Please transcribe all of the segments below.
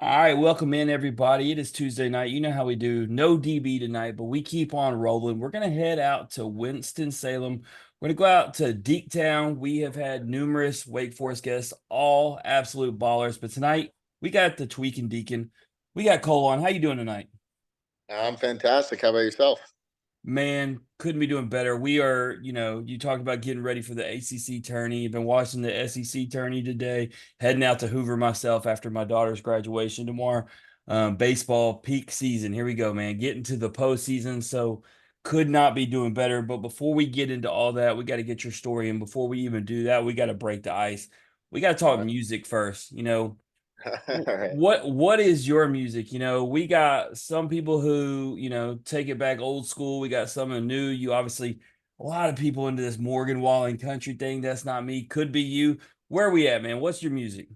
All right, welcome in everybody. It is Tuesday night. You know how we do. No DB tonight, but we keep on rolling. We're going to head out to Winston-Salem. We're going to go out to Deaktown. We have had numerous Wake Forest guests, all absolute ballers. But tonight we got the Tweaken Deacon. We got Cole on. How you doing tonight? I'm fantastic. How about yourself? Man, couldn't be doing better. We are, you talked about getting ready for the ACC tourney. You've been watching the SEC tourney today, heading out to Hoover myself after my daughter's graduation tomorrow. Baseball peak season. Here we go, man. Getting to the postseason. So could not be doing better. But before we get into all that, we got to get your story. And before we even do that, we got to break the ice. We got to talk All music first. right. What is your music? We got some people who, take it back old school. We got some new. You obviously a lot of people into this Morgan Wallen country thing. That's not me. Could be you. Where are we at, man? What's your music?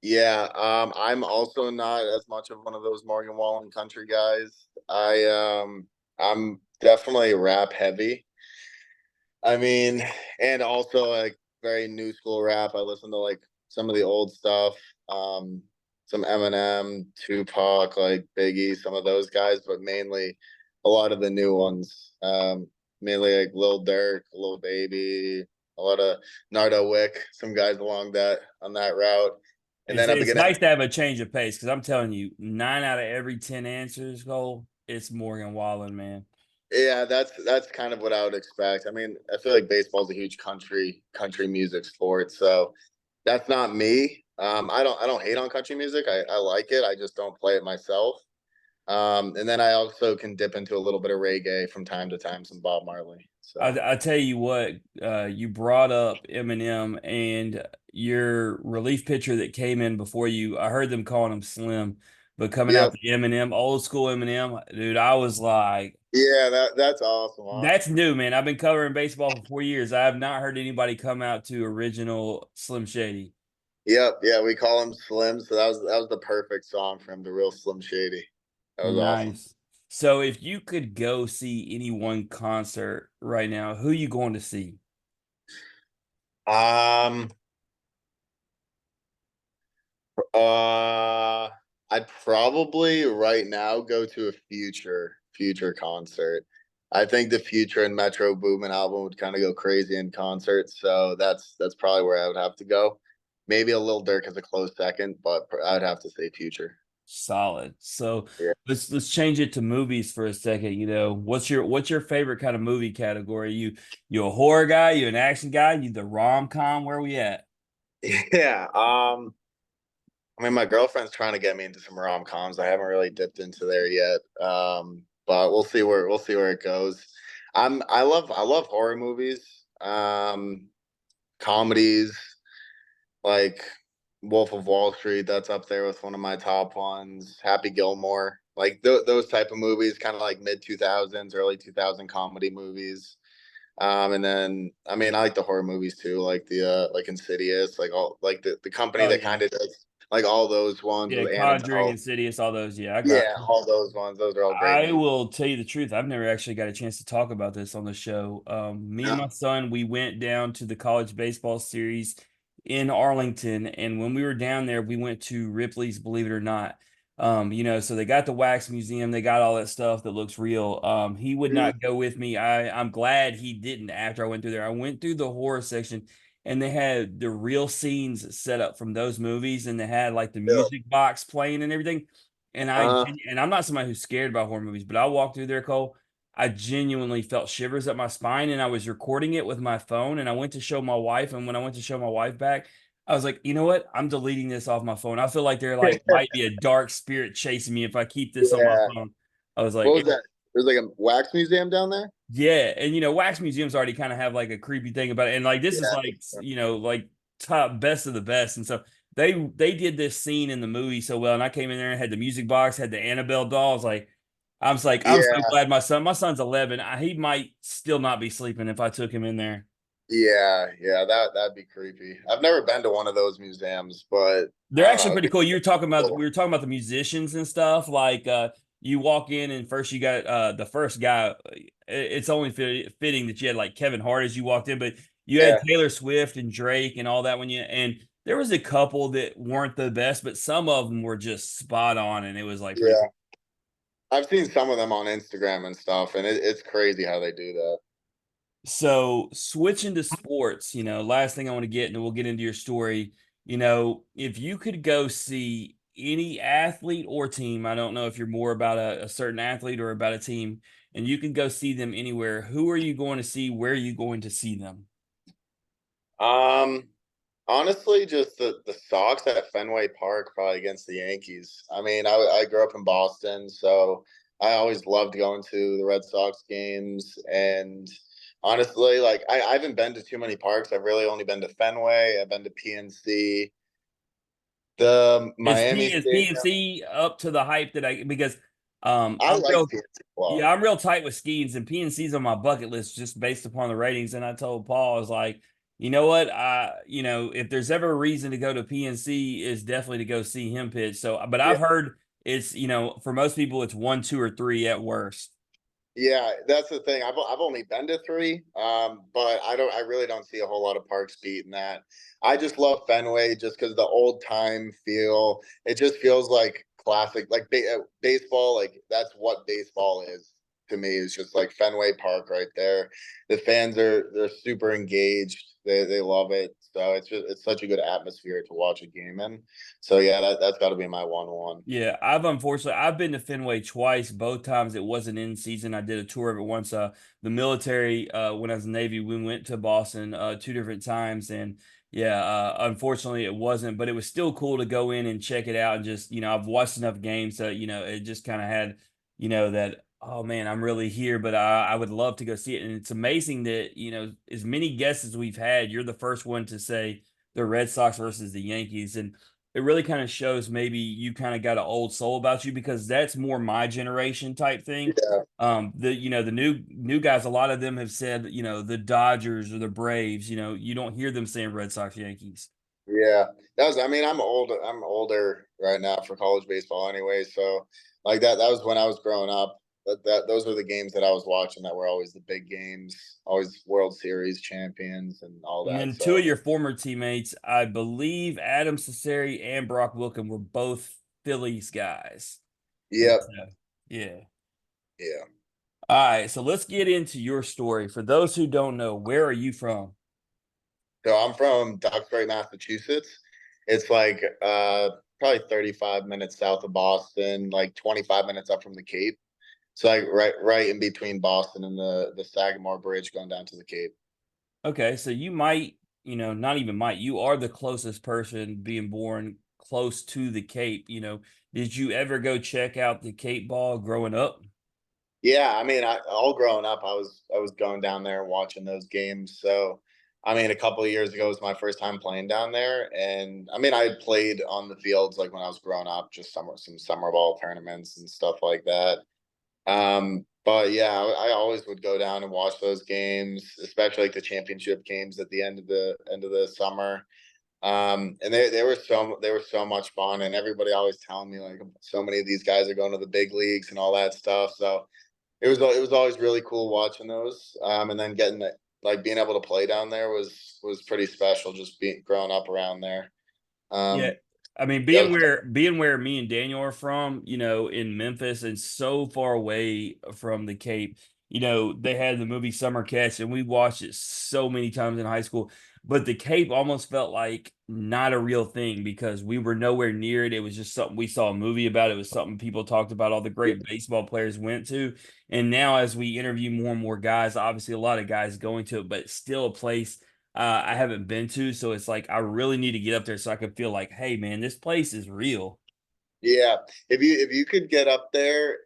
Yeah, I'm also not as much of one of those Morgan Wallen country guys. I'm definitely rap heavy. I mean, and also like very new school rap. I listen to like some of the old stuff, um, some Eminem, Tupac, like Biggie, some of those guys, but mainly a lot of the new ones. Mainly like Lil Durk, Lil Baby, a lot of Nardo Wick, some guys along that on that route. And It's then I'm it's beginning. nice to have a change of pace because I'm telling you, 9 out of every 10 answers, Cole, it's Morgan Wallen, man. Yeah, that's kind of what I would expect. I mean, I feel like baseball's a huge country music sport, so that's not me. I don't hate on country music. I like it. I just don't play it myself. And then I also can dip into a little bit of reggae from time to time, some Bob Marley. So I tell you what, you brought up Eminem and your relief pitcher that came in before you. I heard them calling him Slim, but coming out yep. the Eminem, old school Eminem, dude, I was like, Yeah, that's awesome, huh? that's new, man. I've been covering baseball for 4 years. I have not heard anybody come out to original Slim Shady. Yep, yeah, we call him Slim, so that was the perfect song for him, the real Slim Shady. That was awesome. Nice. So if you could go see any one concert right now, who you going to see? Um Uh, I'd probably right now go to a future concert. I think the Future and Metro Boomin album would kind of go crazy in concert, so that's probably where I would have to go. Maybe a Lil Durk as a close second, but I'd have to say Future. Solid. So Yeah. let's change it to movies for a second. What's your favorite kind of movie category? You a horror guy? You an action guy? You the rom com? Where we at? Yeah. I mean, my girlfriend's trying to get me into some rom coms. I haven't really dipped into there yet. But we'll see where it goes. I love horror movies. Comedies like Wolf of Wall Street. That's up there with one of my top ones. Happy Gilmore, like those type of movies, kind of like mid 2000s, early 2000 comedy movies. And then I mean, I like the horror movies too, like the like Insidious, like all like the company Oh that yeah. kind of does like all those ones Yeah, with Conjuring, Annabelle. Insidious, all those. Yeah, I got Yeah, you. all those ones. Those are all great I movies. will tell you the truth. I've never actually got a chance to talk about this on the show. Me and Yeah. my son, we went down to the college baseball series in Arlington, and when we were down there, we went to Ripley's Believe It or Not. So they got the wax museum, they got all that stuff that looks real. He would Mhm. not go with me. I'm glad he didn't after I went through there. I went through the horror section and they had the real scenes set up from those movies, and they had like the Yeah. music box playing and everything. And I Uh, and I'm not somebody who's scared about horror movies, but I walked through there, Cole. I genuinely felt shivers up my spine, and I was recording it with my phone. And I went to show my wife, and when I went to show my wife back, I was like, you know what? I'm deleting this off my phone. I feel like there like might be a dark spirit chasing me if I keep this on my yeah. phone. I was like, What was that? There's like a wax museum down there. yeah, and wax museums already kind of have like a creepy thing about it, and like this is Yeah. like like top best of the best, and so they did this scene in the movie so well, and I came in there and had the music box, had the Annabelle doll. I was like, I'm so Yeah. glad my son's 11. He might still not be sleeping if I took him in there. Yeah. That'd be creepy. I've never been to one of those museums, but They're I don't actually know. pretty cool. You were talking about Cool. we were talking about the musicians and stuff. Like you walk in and first you got the first guy. It's only fitting that you had like Kevin Hart as you walked in, but you had Yeah. Taylor Swift and Drake and all that when you and there was a couple that weren't the best, but some of them were just spot on, and it was like pretty. Yeah, I've seen some of them on Instagram and stuff, and it's crazy how they do that. So switching to sports, last thing I want to get, and then we'll get into your story. If you could go see any athlete or team, I don't know if you're more about a certain athlete or about a team, and you could go see them anywhere, who are you going to see? Where are you going to see them? Um, Honestly, just the Sox at Fenway Park, probably against the Yankees. I mean, I grew up in Boston, so I always loved going to the Red Sox games. And honestly, like I haven't been to too many parks. I've really only been to Fenway. I've been to PNC, the Miami Is Stadium. PNC up to the hype that I because I I'm like real PNC a lot. yeah, I'm real tight with skiing, and PNC's on my bucket list just based upon the ratings. And I told Paul, I was like, you know what? If there's ever a reason to go to PNC, is definitely to go see him pitch. So, but Yeah, I've heard it's, for most people, it's one, two, or three at worst. yeah, that's the thing. I've only been to three, but I really don't see a whole lot of parks beating that. I just love Fenway just because the old time feel. It just feels like classic, like baseball. Like that's what baseball is to me. Is just like Fenway Park right there. The fans they're super engaged. They love it. So it's such a good atmosphere to watch a game in. So yeah, that's got to be my 1-1. Yeah, I've been to Fenway twice. Both times it wasn't in season. I did a tour of it once. The military, when I was in the Navy, we went to Boston two different times, and yeah, unfortunately it wasn't. But it was still cool to go in and check it out, and just I've watched enough games that it just kind of had that, oh man, I'm really here. But I would love to go see it, and it's amazing that as many guests as we've had, you're the first one to say the Red Sox versus the Yankees, and it really kind of shows maybe you kind of got an old soul about you, because that's more my generation type thing. Yeah. The new guys, a lot of them have said, the Dodgers or the Braves, you don't hear them saying Red Sox, Yankees. Yeah, that was. I mean, I'm old. I'm older right now for college baseball, anyway. So, like that was when I was growing up. That those were the games that I was watching. That were always the big games, always World Series champions and all And that. then two So, of your former teammates, I believe Adam Cesare and Brock Wilken, were both Phillies guys. And yep, so, yeah. yeah. All right, so let's get into your story. For those who don't know, where are you from? So I'm from Duxbury, Massachusetts. It's like probably 35 minutes south of Boston, like 25 minutes up from the Cape. So like right in between Boston and the Sagamore Bridge going down to the Cape. Okay, so you might, not even might, you are the closest person being born close to the Cape. Did you ever go check out the Cape Ball growing up? Yeah, I mean, all growing up, I was going down there and watching those games. So, I mean, a couple of years ago was my first time playing down there, and I mean, I had played on the fields like when I was growing up, just some summer ball tournaments and stuff like that. But yeah, I always would go down and watch those games, especially like the championship games at the end of the summer. And they were so much fun, and everybody always telling me like so many of these guys are going to the big leagues and all that stuff. So it was always really cool watching those. And then getting it like being able to play down there was pretty special. Just being growing up around there. Yeah. Um, I mean, yeah, being where me and Daniel are from, in Memphis and so far away from the Cape, they had the movie Summer Catch, and we watched it so many times in high school. But the Cape almost felt like not a real thing because we were nowhere near it. It was just something we saw a movie about. It was something people talked about, all the yeah, great baseball players went to. And now as we interview more and more guys, obviously a lot of guys going to it, but it's still a place I haven't been to. So it's like I really need to get up there so I can feel like, hey man, this place is real. yeah. If you could get up there,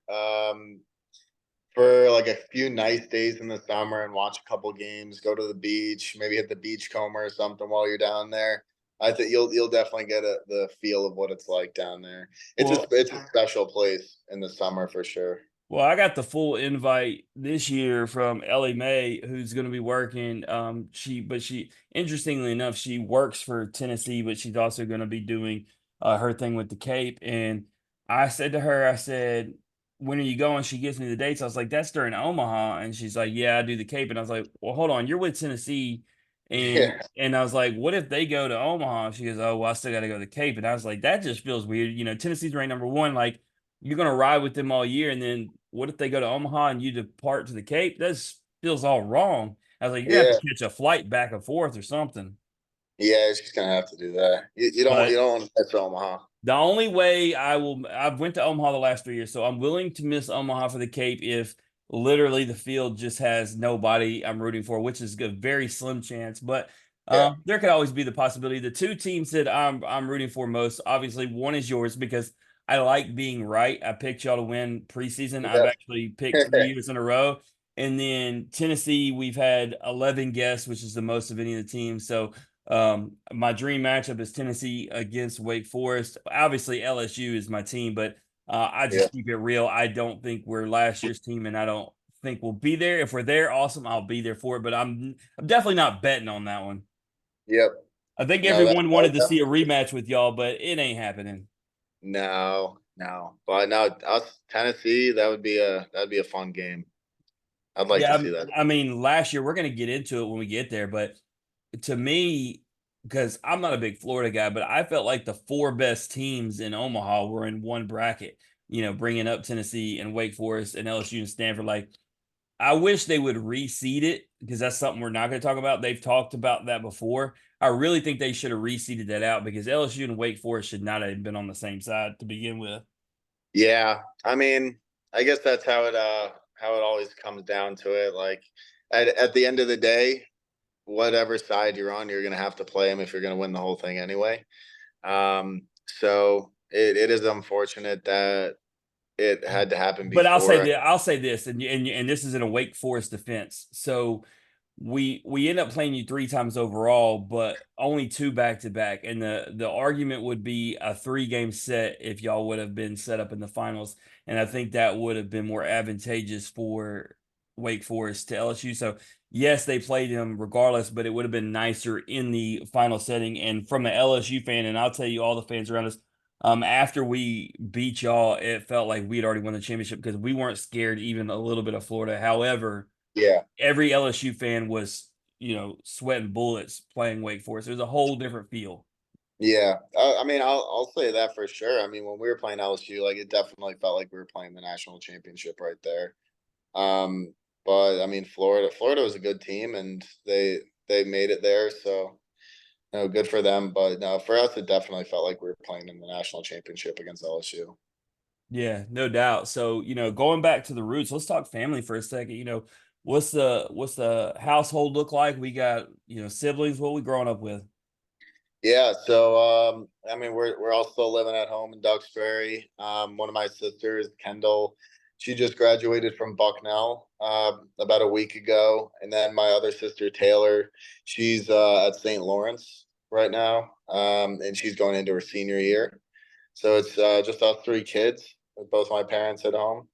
for like a few nice days in the summer and watch a couple games, go to the beach, maybe hit the beachcomber or something while you're down there. I think you'll definitely get the feel of what it's like down there. Well, It's a special place in the summer for sure. Well, I got the full invite this year from Ellie Mae, who's going to be working. She, interestingly enough, she works for Tennessee, but she's also going to be doing her thing with the Cape. And I said to her, I said, when are you going? She gives me the dates. I was like, that's during Omaha. And she's like, yeah, I do the Cape. And I was like, well, hold on, you're with Tennessee And Yeah. and I was like, what if they go to Omaha? She goes, oh, well, I still got to go to the Cape. And I was like, that just feels weird. Tennessee's ranked number one. Like, you're gonna ride with them all year, and then what if they go to Omaha and you depart to the Cape? That just feels all wrong. I was like, you're gonna Yeah. have to catch a flight back and forth or something. Yeah, she's gonna have to do that. You But don't want to miss Omaha. the only way I've went to Omaha the last 3 years, so I'm willing to miss Omaha for the Cape if literally the field just has nobody I'm rooting for, which is a very slim chance. But Yeah. there could always be the possibility. The two teams that I'm rooting for most, obviously, one is yours because I like being right. I picked y'all to win preseason. I've Yep. actually picked 3 years in a row. And then Tennessee, we've had 11 guests, which is the most of any of the teams. So my dream matchup is Tennessee against Wake Forest. Obviously, LSU is my team, but I Yeah. just keep it real. I don't think we're last year's team, and I don't think we'll be there. If we're there, awesome, I'll be there for it. But I'm definitely not betting on that one. Yep. I think No, everyone that wanted would to see a definitely rematch with y'all, but it ain't happening. no. But no, us Tennessee, that'd be a fun game. I'd like to Yeah, see that. I mean, last year we're gonna get into it when we get there, but to me, because I'm not a big Florida guy, but I felt like the four best teams in Omaha were in one bracket. Bringing up Tennessee and Wake Forest and LSU and Stanford. Like, I wish they would reseed it because that's something we're not going to talk about. They've talked about that before. I really think they should have reseeded that out because LSU and Wake Forest should not have been on the same side to begin with. Yeah. I mean, I guess that's how it always comes down to it. Like at the end of the day, whatever side you're on, you're gonna have to play them if you're gonna win the whole thing anyway. So it is unfortunate that it had to happen But I'll say before. that I'll say this, and this is in a Wake Forest defense. So we end up playing you three times overall, but only two back to back. And the argument would be a 3 game set if y'all would have been set up in the finals. And I think that would have been more advantageous for Wake Forest to LSU. So yes, they played them regardless, but it would have been nicer in the final setting. And from an LSU fan, and I'll tell you all the fans around us, after we beat y'all, it felt like we'd already won the championship because we weren't scared even a little bit of Florida. However, Yeah. every LSU fan was, sweating bullets playing Wake Forest. It was a whole different feel. Yeah, I mean, I'll say that for sure. I mean, when we were playing LSU, like it definitely felt like we were playing the national championship right there. Um, but I mean, Florida was a good team, and they made it there, so no, good for them. But no, for us, it definitely felt like we were playing in the national championship against LSU. Yeah, no doubt. So, going back to the roots, let's talk family for a second. What's the household look like? We got, siblings, what we growing up with? Yeah, so I mean, we're all still living at home in Duxbury. One of my sisters, Kendall, she just graduated from Bucknell about a week ago, and then my other sister, Taylor, she's at St. Lawrence right now, and she's going into her senior year. So it's just us three kids with both my parents at home.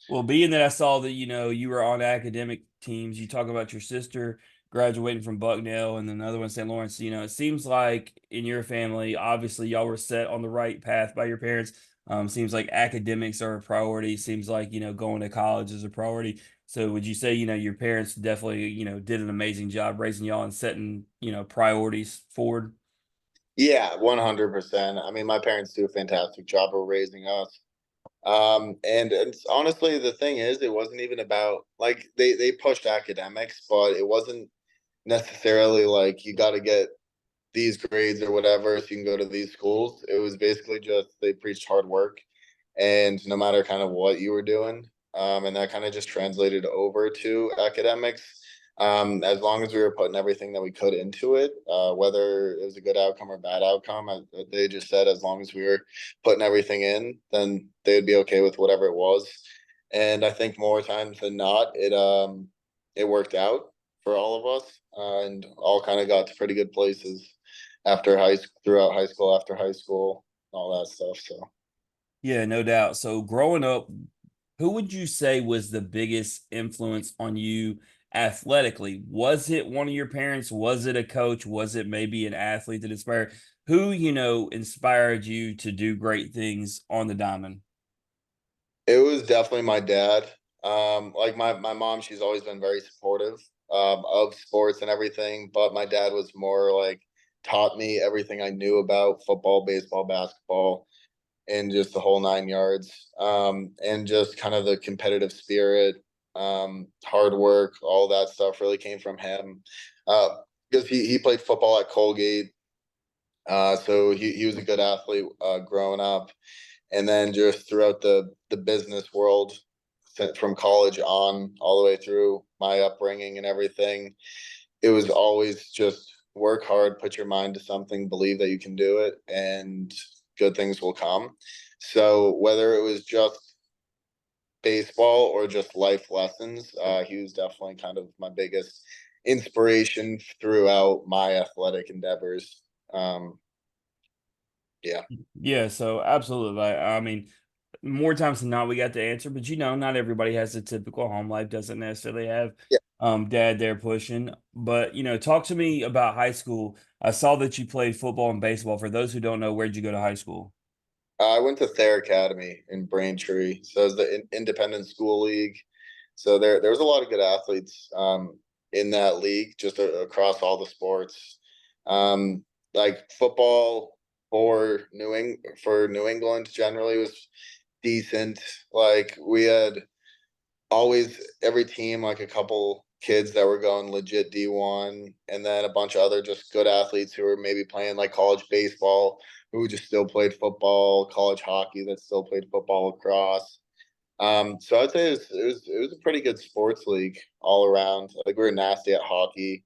Well, being that I saw that, you were on academic teams, you talk about your sister graduating from Bucknell and then another one, St. Lawrence. It seems like in your family, obviously, y'all were set on the right path by your parents. Seems like academics are a priority. Seems like, going to college is a priority. So would you say, your parents definitely, did an amazing job raising y'all and setting, priorities forward? Yeah, 100%. I mean, my parents do a fantastic job of raising us. And it's honestly the thing is, it wasn't even about like they pushed academics, but it wasn't necessarily like you got to get these grades or whatever so you can go to these schools. It was basically just they preached hard work, and no matter kind of what you were doing, and that kind of just translated over to academics. As long as we were putting everything that we could into it, whether it was a good outcome or bad outcome, they just said as long as we were putting everything in, then they'd be okay with whatever it was. And I think more times than not, it worked out for all of us, and all kind of got to pretty good places after throughout high school, after high school, all that stuff. So. Yeah, no doubt. So growing up, who would you say was the biggest influence on you athletically? Was it one of your parents? Was it a coach? Was it maybe an athlete that inspired? Who, inspired you to do great things on the diamond? It was definitely my dad. Like my mom, she's always been very supportive. of sports and everything, but my dad was more like taught me everything I knew about football, baseball, basketball, and just the whole 9 yards. And just kind of the competitive spirit, hard work, all that stuff really came from him. Because he played football at Colgate. So he was a good athlete growing up. And then just throughout the business world, from college on all the way through my upbringing and everything, it was always just work hard, put your mind to something, believe that you can do it, and good things will come. So whether it was just baseball or just life lessons, he was definitely kind of my biggest inspiration throughout my athletic endeavors. Um, yeah. Yeah, so absolutely. I mean, more times than not, we got the answer, but not everybody has a typical home life, doesn't necessarily have Yeah. dad there pushing. But talk to me about high school. I saw that you played football and baseball. For those who don't know, where'd you go to high school? I went to Thayer Academy in Braintree. So it's the independent school league. So there was a lot of good athletes in that league, just across all the sports. Um, like football for New England generally was decent. Like we had always every team like a couple kids that were going legit D1, and then a bunch of other just good athletes who were maybe playing like college baseball, who just still played football, college hockey that still played football, lacrosse. So I'd say it was a pretty good sports league all around. Like we were nasty at hockey.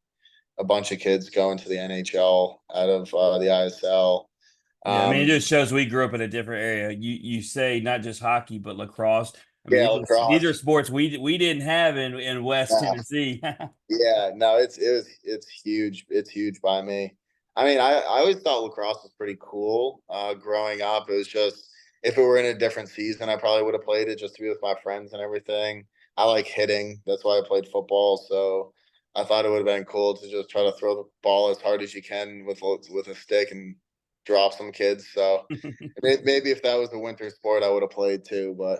A bunch of kids going to the NHL out of the ISL. Yeah, I mean, it Um, just shows we grew up in a different area. You say not just hockey, but lacrosse. I mean, yeah, these are lacrosse. sports we didn't have in West Nah, Tennessee. yeah, no, it's huge. It's huge by me. I mean, I always thought lacrosse was pretty cool. Growing up, it was just if it were in a different season, I probably would have played it just to be with my friends and everything. I like hitting. That's why I played football. So I thought it would have been cool to just try to throw the ball as hard as you can with a stick and drop some kids. So maybe if that was the winter sport, I would have played too, but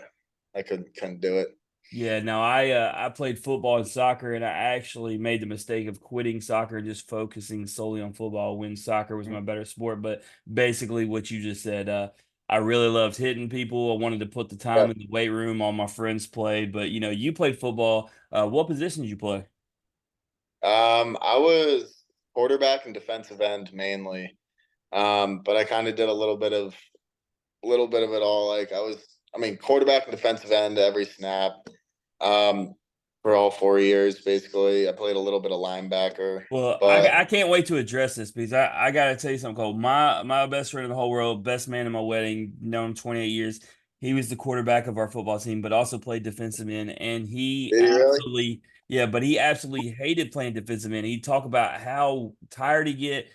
I couldn't do it. Yeah, no, I played football and soccer, and I actually made the mistake of quitting soccer and just focusing solely on football when soccer was my better sport. But basically, what you just said, I really loved hitting people. I wanted to put the time Yep. in the weight room. All my friends played, but you played football. What position did you play? I was quarterback and defensive end mainly. But I kind of did a little bit of it all. Like I mean, quarterback and defensive end every snap. Um, for all 4 years, basically. I played a little bit of linebacker, Well, but I can't wait to address this because I gotta tell you something, Cole. My best friend in the whole world, best man in my wedding, known him 28 years. He was the quarterback of our football team, but also played defensive end. And he did he really? absolutely, yeah, but he absolutely hated playing defensive end. He'd talk about how tired he get,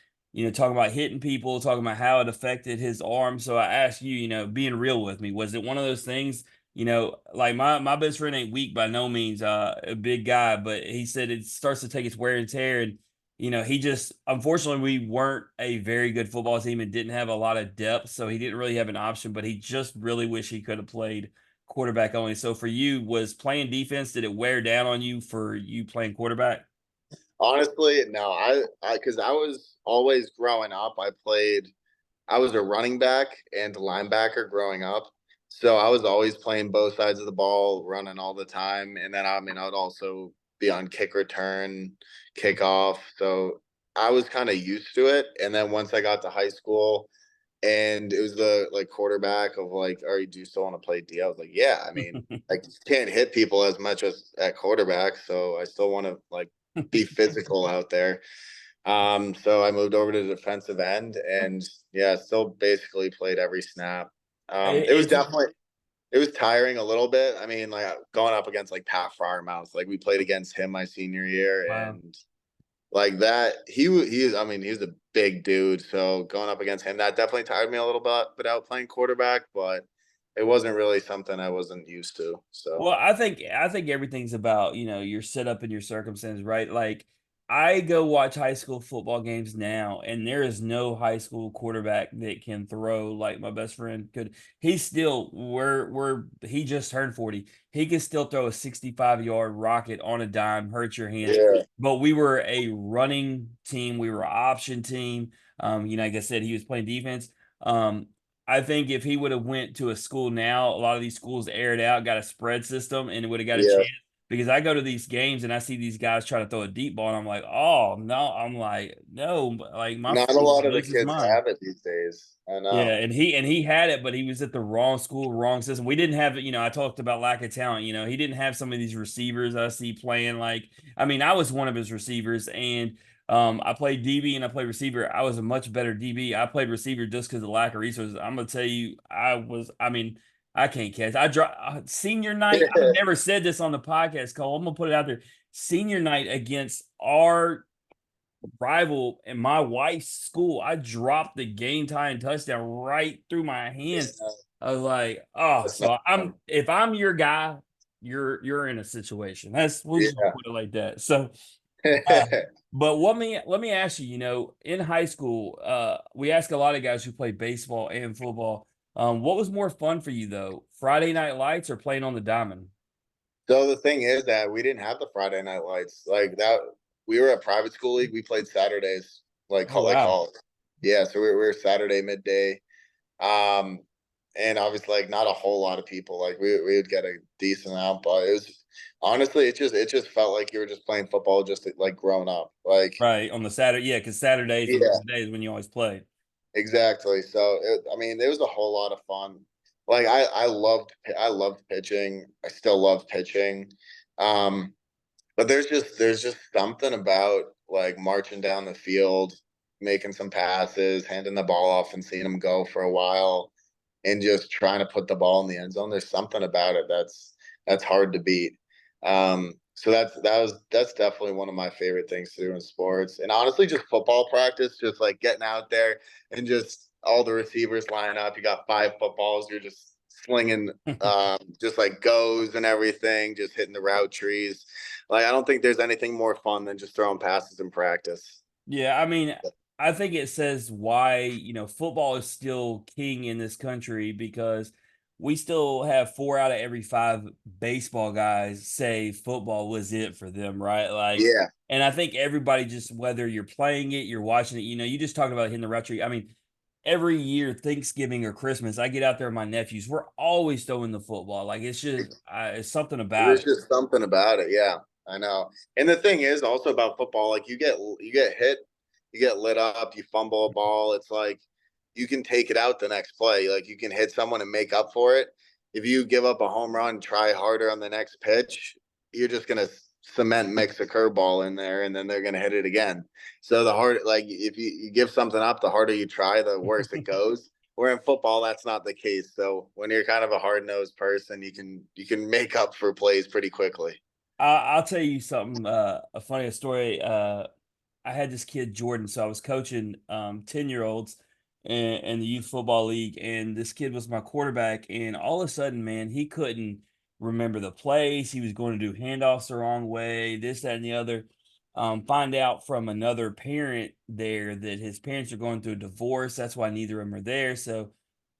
talking about hitting people, talking about how it affected his arm. So I asked you, being real with me, was it one of those things? Like my best friend ain't weak by no means, a big guy, but he said it starts to take its wear and tear. And he just unfortunately we weren't a very good football team and didn't have a lot of depth, so he didn't really have an option, but he just really wish he could have played quarterback only. So for you, was playing defense, did it wear down on you for you playing quarterback? Honestly, no. Because I was always growing up. I was a running back and linebacker growing up. So I was always playing both sides of the ball, running all the time. And then I mean I would also be on kick return, kickoff. So I was kind of used to it. And then once I got to high school and it was the like quarterback of like, are you do you still want to play D? I was like, yeah, I mean, I can't hit people as much as at quarterback. So I still want to like be physical out there. So I moved over to defensive end and yeah, still basically played every snap. It was It's definitely it was tiring a little bit. I mean, like going up against like Pat Fryermouth, like we played against him my senior year, wow. and like that I mean, he's a big dude. So going up against him, that definitely tired me a little bit without playing quarterback, but it wasn't really something I wasn't used to. So Well, I think everything's about, your setup and your circumstances, right? Like I go watch high school football games now, and there is no high school quarterback that can throw like my best friend could. He's still we're he just turned 40. He can still throw a 65-yard rocket on a dime, hurt your hands. Yeah, But we were a running team, we were an option team. Like I said, he was playing defense. Um, I think if he would have went to a school now, a lot of these schools aired out, got a spread system, and it would have got a yeah. chance because I go to these games and I see these guys trying to throw a deep ball, and I'm like, oh no, I'm like, no, like my Not a football lot of the this is kids mine. have it these days. I Yeah, know. and he had it, but he was at the wrong school, wrong system. We didn't have, I talked about lack of talent. He didn't have some of these receivers I see playing. Like, I mean, I was one of his receivers, and I played DB and I played receiver. I was a much better DB. I played receiver just because of lack of resources. I'm gonna tell you, I mean, I can't catch. I draw senior night. I've never said this on the podcast, Cole. I'm gonna put it out there. Senior night against our rival in my wife's school, I dropped the game tying touchdown right through my hands. Yeah, I was like, oh, that's not so I'm fun. if I'm your guy, you're in a situation. We'll just Yeah. put it like that. So uh, but let me ask you, in high school, we ask a lot of guys who play baseball and football. What was more fun for you though? Friday night lights or playing on the diamond? So the thing is that we didn't have the Friday night lights like that. We were a private school league. We played Saturdays, Oh like wow. college. Yeah, so we were Saturday midday. Um, and obviously, like not a whole lot of people. Like we would get a decent amount, but it was honestly, it just felt like you were just playing football, just like growing up. Like Right. On the Saturday, yeah, because Saturdays are yeah, the days when you always play. exactly. So I mean, it was a whole lot of fun. Like I loved pitching. I still love pitching. Um, but there's just something about like marching down the field, making some passes, handing the ball off, and seeing them go for a while, and just trying to put the ball in the end zone. There's something about it that's hard to beat. So that's definitely one of my favorite things to do in sports, and honestly, just football practice, just like getting out there and just all the receivers line up. You got five footballs. You're just slinging, just like goes and everything, just hitting the route trees. Like I don't think there's anything more fun than just throwing passes in practice. Yeah, I mean, I think it says why, football is still king in this country because we still have 4 out of every 5 baseball guys say football was it for them, right? Like, Yeah, and I think everybody just, whether you're playing it, you're watching it, you just talk about hitting the route tree. I mean, every year, Thanksgiving or Christmas, I get out there with my nephews. We're always throwing the football. Like, it's just, it's something about there's it. just something about it. Yeah, I know. And the thing is also about football, like you get hit, you get lit up, you fumble a ball. It's like you can take it out the next play. Like you can hit someone and make up for it. If you give up a home run, try harder on the next pitch, you're just gonna cement mix a curveball in there, and then they're gonna hit it again. So the hard, like if you give something up, the harder you try, the worse it goes. Where in football, that's not the case. So when you're kind of a hard nosed person, you can make up for plays pretty quickly. I'll tell you something, a funny story. I had this kid Jordan, so I was coaching 10-year-olds in the youth football league, and this kid was my quarterback. And all of a sudden, man, he couldn't remember the plays. He was going to do handoffs the wrong way, this, that, and the other. Find out from another parent there that his parents are going through a divorce. That's why neither of them are there. So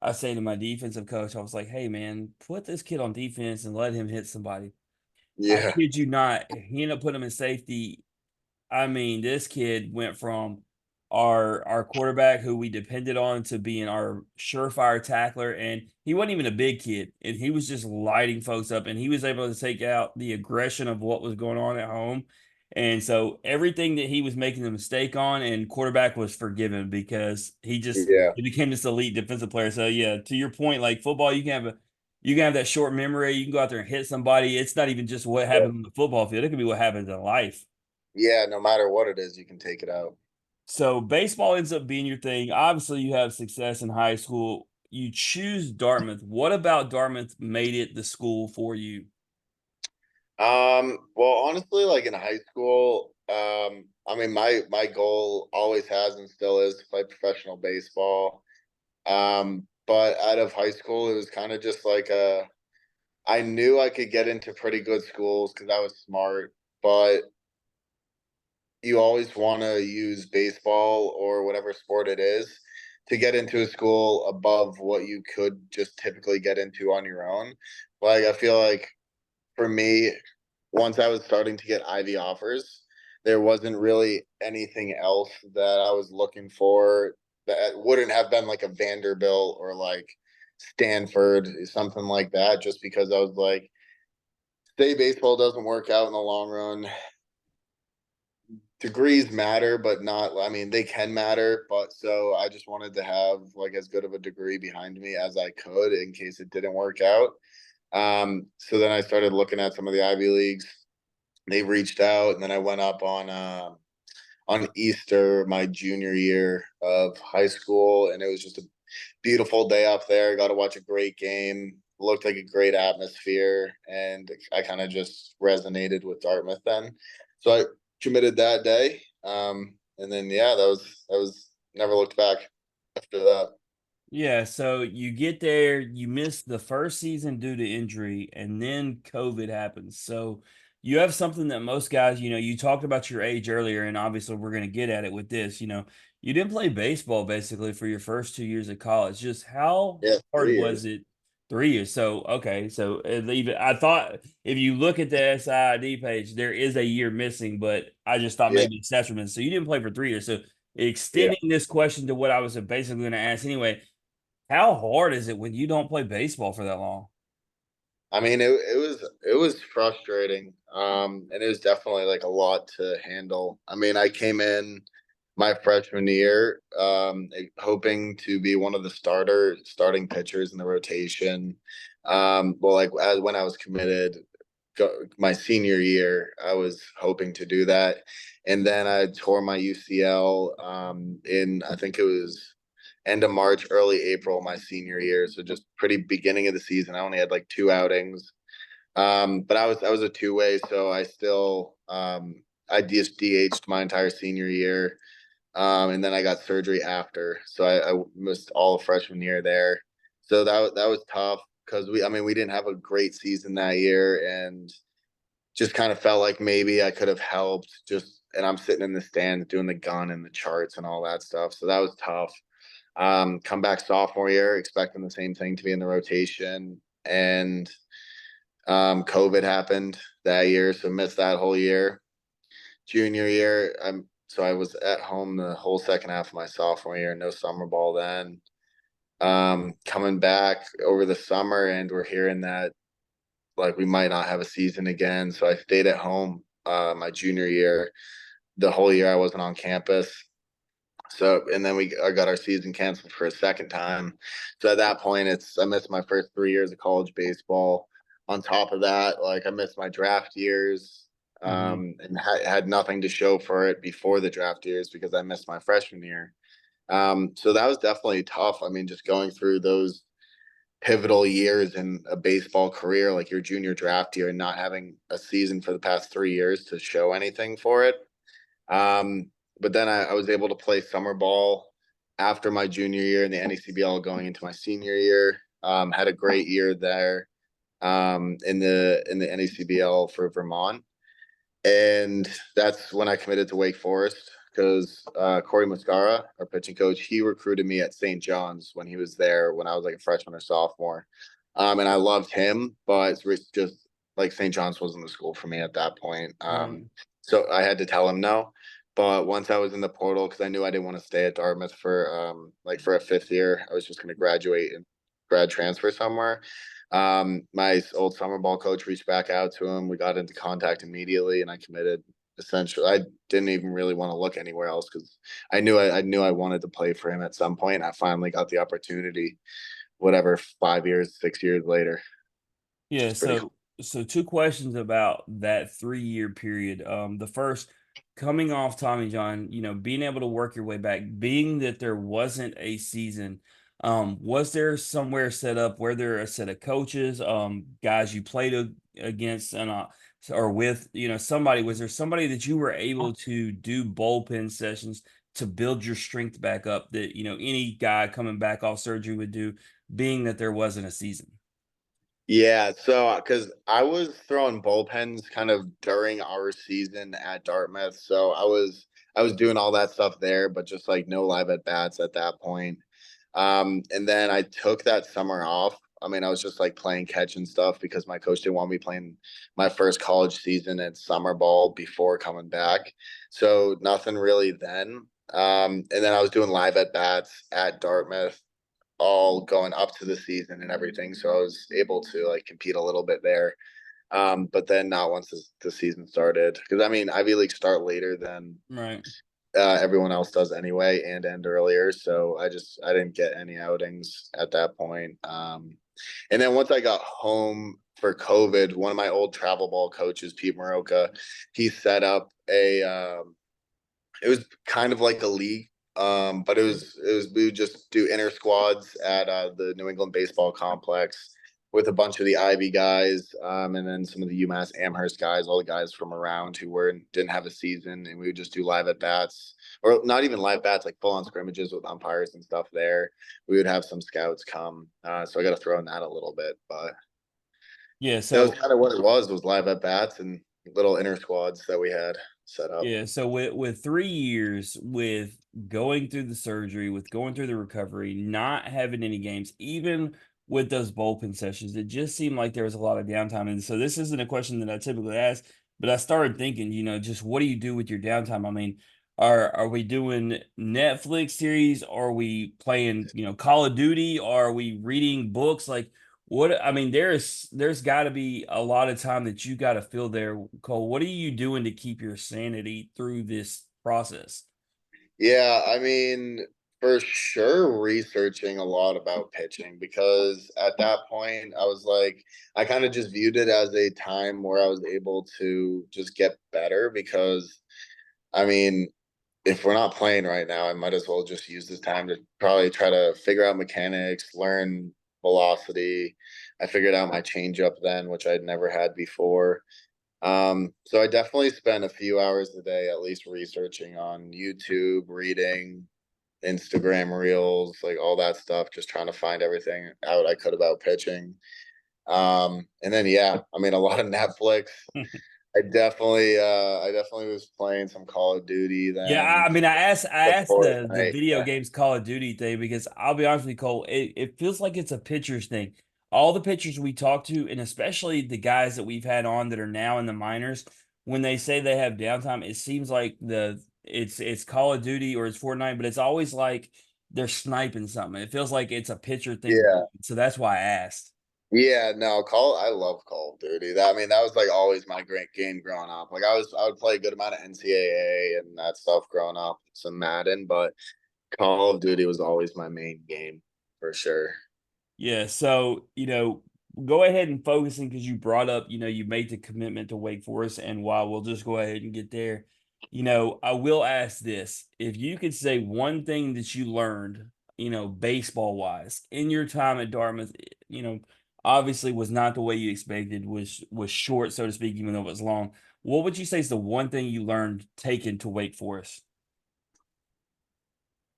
I say to my defensive coach, I was like, "Hey, man, put this kid on defense and let him hit somebody." I Yeah, kid you not, he ended up putting him in safety. I mean, this kid went from our quarterback who we depended on to being our surefire tackler, and he wasn't even a big kid, and he was just lighting folks up, and he was able to take out the aggression of what was going on at home. And so everything that he was making a mistake on, and quarterback was forgiven because yeah, he became this elite defensive player. So yeah, to your point, like football, you can have that short memory. You can go out there and hit somebody. It's not even just what yeah. happened on the football field. It could be what happens in life. Yeah, no matter what it is, you can take it out. So baseball ends up being your thing. Obviously, you have success in high school. You choose Dartmouth. What about Dartmouth made it the school for you? Well, honestly, like in high school, I mean, my goal always has and still is to play professional baseball. But out of high school, it was kind of just like I knew I could get into pretty good schools because I was smart, but you always want to use baseball or whatever sport it is to get into a school above what you could just typically get into on your own. Like I feel like for me, once I was starting to get Ivy offers, there wasn't really anything else that I was looking for that wouldn't have been like a Vanderbilt or like Stanford, something like that, just because I was like, say baseball doesn't work out in the long run. Degrees matter, but not, I mean, they can matter, but so I just wanted to have like as good of a degree behind me as I could in case it didn't work out. So then I started looking at some of the Ivy Leagues. They reached out, and then I went up on Easter my junior year of high school, and it was just a beautiful day up there. Got to watch a great game. Looked like a great atmosphere, and I kind of just resonated with Dartmouth then. So I committed that day, and then yeah, that was never looked back after that. Yeah, so you get there, you miss the first season due to injury, and then COVID happens. So you have something that most guys, you talked about your age earlier, and obviously we're going to get at it with this. You didn't play baseball basically for your first 2 years of college. Just how Yeah, hard 3 years. was it? 3 years. So, okay. So even I thought if you look at the SID page, there is a year missing, but I just thought Yeah, maybe stats were missing. So you didn't play for 3 years. So yeah. extending this question to what I was basically going to ask anyway, how hard is it when you don't play baseball for that long? I mean, it was frustrating, and it was definitely like a lot to handle. I mean, I came in my freshman year, hoping to be one of the starting pitchers in the rotation. Well, like as when I was committed, my senior year, I was hoping to do that, and then I tore my UCL in I think it was end of March, early April, my senior year. So just pretty beginning of the season. I only had like 2 outings, but I was a two way, so I just DH'd my entire senior year, and then I got surgery after, so I missed all of freshman year there. So that was tough because I mean we didn't have a great season that year, and just kind of felt like maybe I could have helped. And I'm sitting in the stands doing the gun and the charts and all that stuff, so that was tough. Come back sophomore year, expecting the same thing to be in the rotation, and COVID happened that year, so missed that whole year. Junior year, I was at home the whole second half of my sophomore year, no summer ball then. Coming back over the summer, and we're hearing that like we might not have a season again, so I stayed at home my junior year. The whole year I wasn't on campus. So, and then I got our season canceled for a second time. So at that point, I missed my first 3 years of college baseball. On top of that, like I missed my draft years, Hmm. and had nothing to show for it before the draft years because I missed my freshman year. So that was definitely tough. I mean, just going through those pivotal years in a baseball career, like your junior draft year, and not having a season for the past 3 years to show anything for it. But then I was able to play summer ball after my junior year in the NECBL going into my senior year. Had a great year there in the NECBL for Vermont, and that's when I committed to Wake Forest because Corey Muscara, our pitching coach, he recruited me at St. John's when he was there when I was like a freshman or sophomore, and I loved him, but it's just like St. John's wasn't the school for me at that point. Right. So I had to tell him no. But once I was in the portal, because I knew I didn't want to stay at Dartmouth for like for a fifth year, I was just going to graduate and grad transfer somewhere. My old summer ball coach reached back out to him. We got into contact immediately, and I committed. Essentially, I didn't even really want to look anywhere else because I knew I wanted to play for him at some point. I finally got the opportunity. Whatever, 5 years, 6 years later, which Yeah, is pretty cool. so two questions about that 3 year period. The first, coming off Tommy John, being able to work your way back, being that there wasn't a season, was there somewhere set up where there a set of coaches, guys you played against and or with, somebody, was there somebody that you were able to do bullpen sessions to build your strength back up that, any guy coming back off surgery would do, being that there wasn't a season? Yeah, so because I was throwing bullpens kind of during our season at Dartmouth, so I was doing all that stuff there, but just like no live at bats at that point. And then I took that summer off. I mean, I was just like playing catch and stuff because my coach didn't want me playing my first college season at summer ball before coming back. So nothing really then. And then I was doing live at bats at Dartmouth all going up to the season and everything. So I was able to like compete a little bit there. But then not once the season started. Because I mean, Ivy League start later than Right. everyone else does anyway and end earlier. So I didn't get any outings at that point. And then once I got home for COVID, one of my old travel ball coaches, Pete Maroka, he set up it was kind of like a league, but it was we would just do inter squads at the New England Baseball Complex with a bunch of the Ivy guys, and then some of the UMass Amherst guys, all the guys from around who didn't have a season, and we would just do live at bats, or not even live bats, like full on scrimmages with umpires and stuff. There, we would have some scouts come, so I got to throw in that a little bit, but Yeah. that was So kind of what it was live at bats and little inter squads that we had set up. yeah, so with 3 years, with going through the surgery, with going through the recovery, not having any games, even with those bullpen sessions, it just seemed like there was a lot of downtime. And so this isn't a question that I typically ask, but I started thinking, just what do you do with your downtime? I mean, are we doing Netflix series? Are we playing, Call of Duty? Are we reading books? Like what I mean, there's got to be a lot of time that you got to fill there, Cole. What are you doing to keep your sanity through this process? Yeah, I mean, for sure, researching a lot about pitching because at that point, I was like, I kind of just viewed it as a time where I was able to just get better because, I mean, if we're not playing right now, I might as well just use this time to probably try to figure out mechanics, learn velocity. I figured out my changeup then, which I'd never had before. So I definitely spend a few hours a day at least researching on YouTube, reading, Instagram reels, like all that stuff, just trying to find everything out I could about pitching. And then yeah, I mean a lot of Netflix. I definitely was playing some Call of Duty Yeah, then. I mean, I asked Before the night. video games Call of Duty thing because I'll be honest with you, Cole, it feels like it's a pitcher's thing. All the pitchers we talk to, and especially the guys that we've had on that are now in the minors, when they say they have downtime, it seems like it's Call of Duty or it's Fortnite, but it's always like they're sniping something. It feels like it's a pitcher thing to Yeah. do. So that's why I asked. Yeah, no, I love Call of Duty. I mean, that was like always my great game growing up. Like I would play a good amount of NCAA and that stuff growing up, some Madden, but Call of Duty was always my main game for sure. Yeah, so go ahead and focusing because you brought up, you made the commitment to Wake Forest, and while we'll just go ahead and get there, I will ask this: if you could say one thing that you learned, baseball wise, in your time at Dartmouth, obviously was not the way you expected, was short, so to speak, even though it was long. What would you say is the one thing you learned taken to Wake Forest?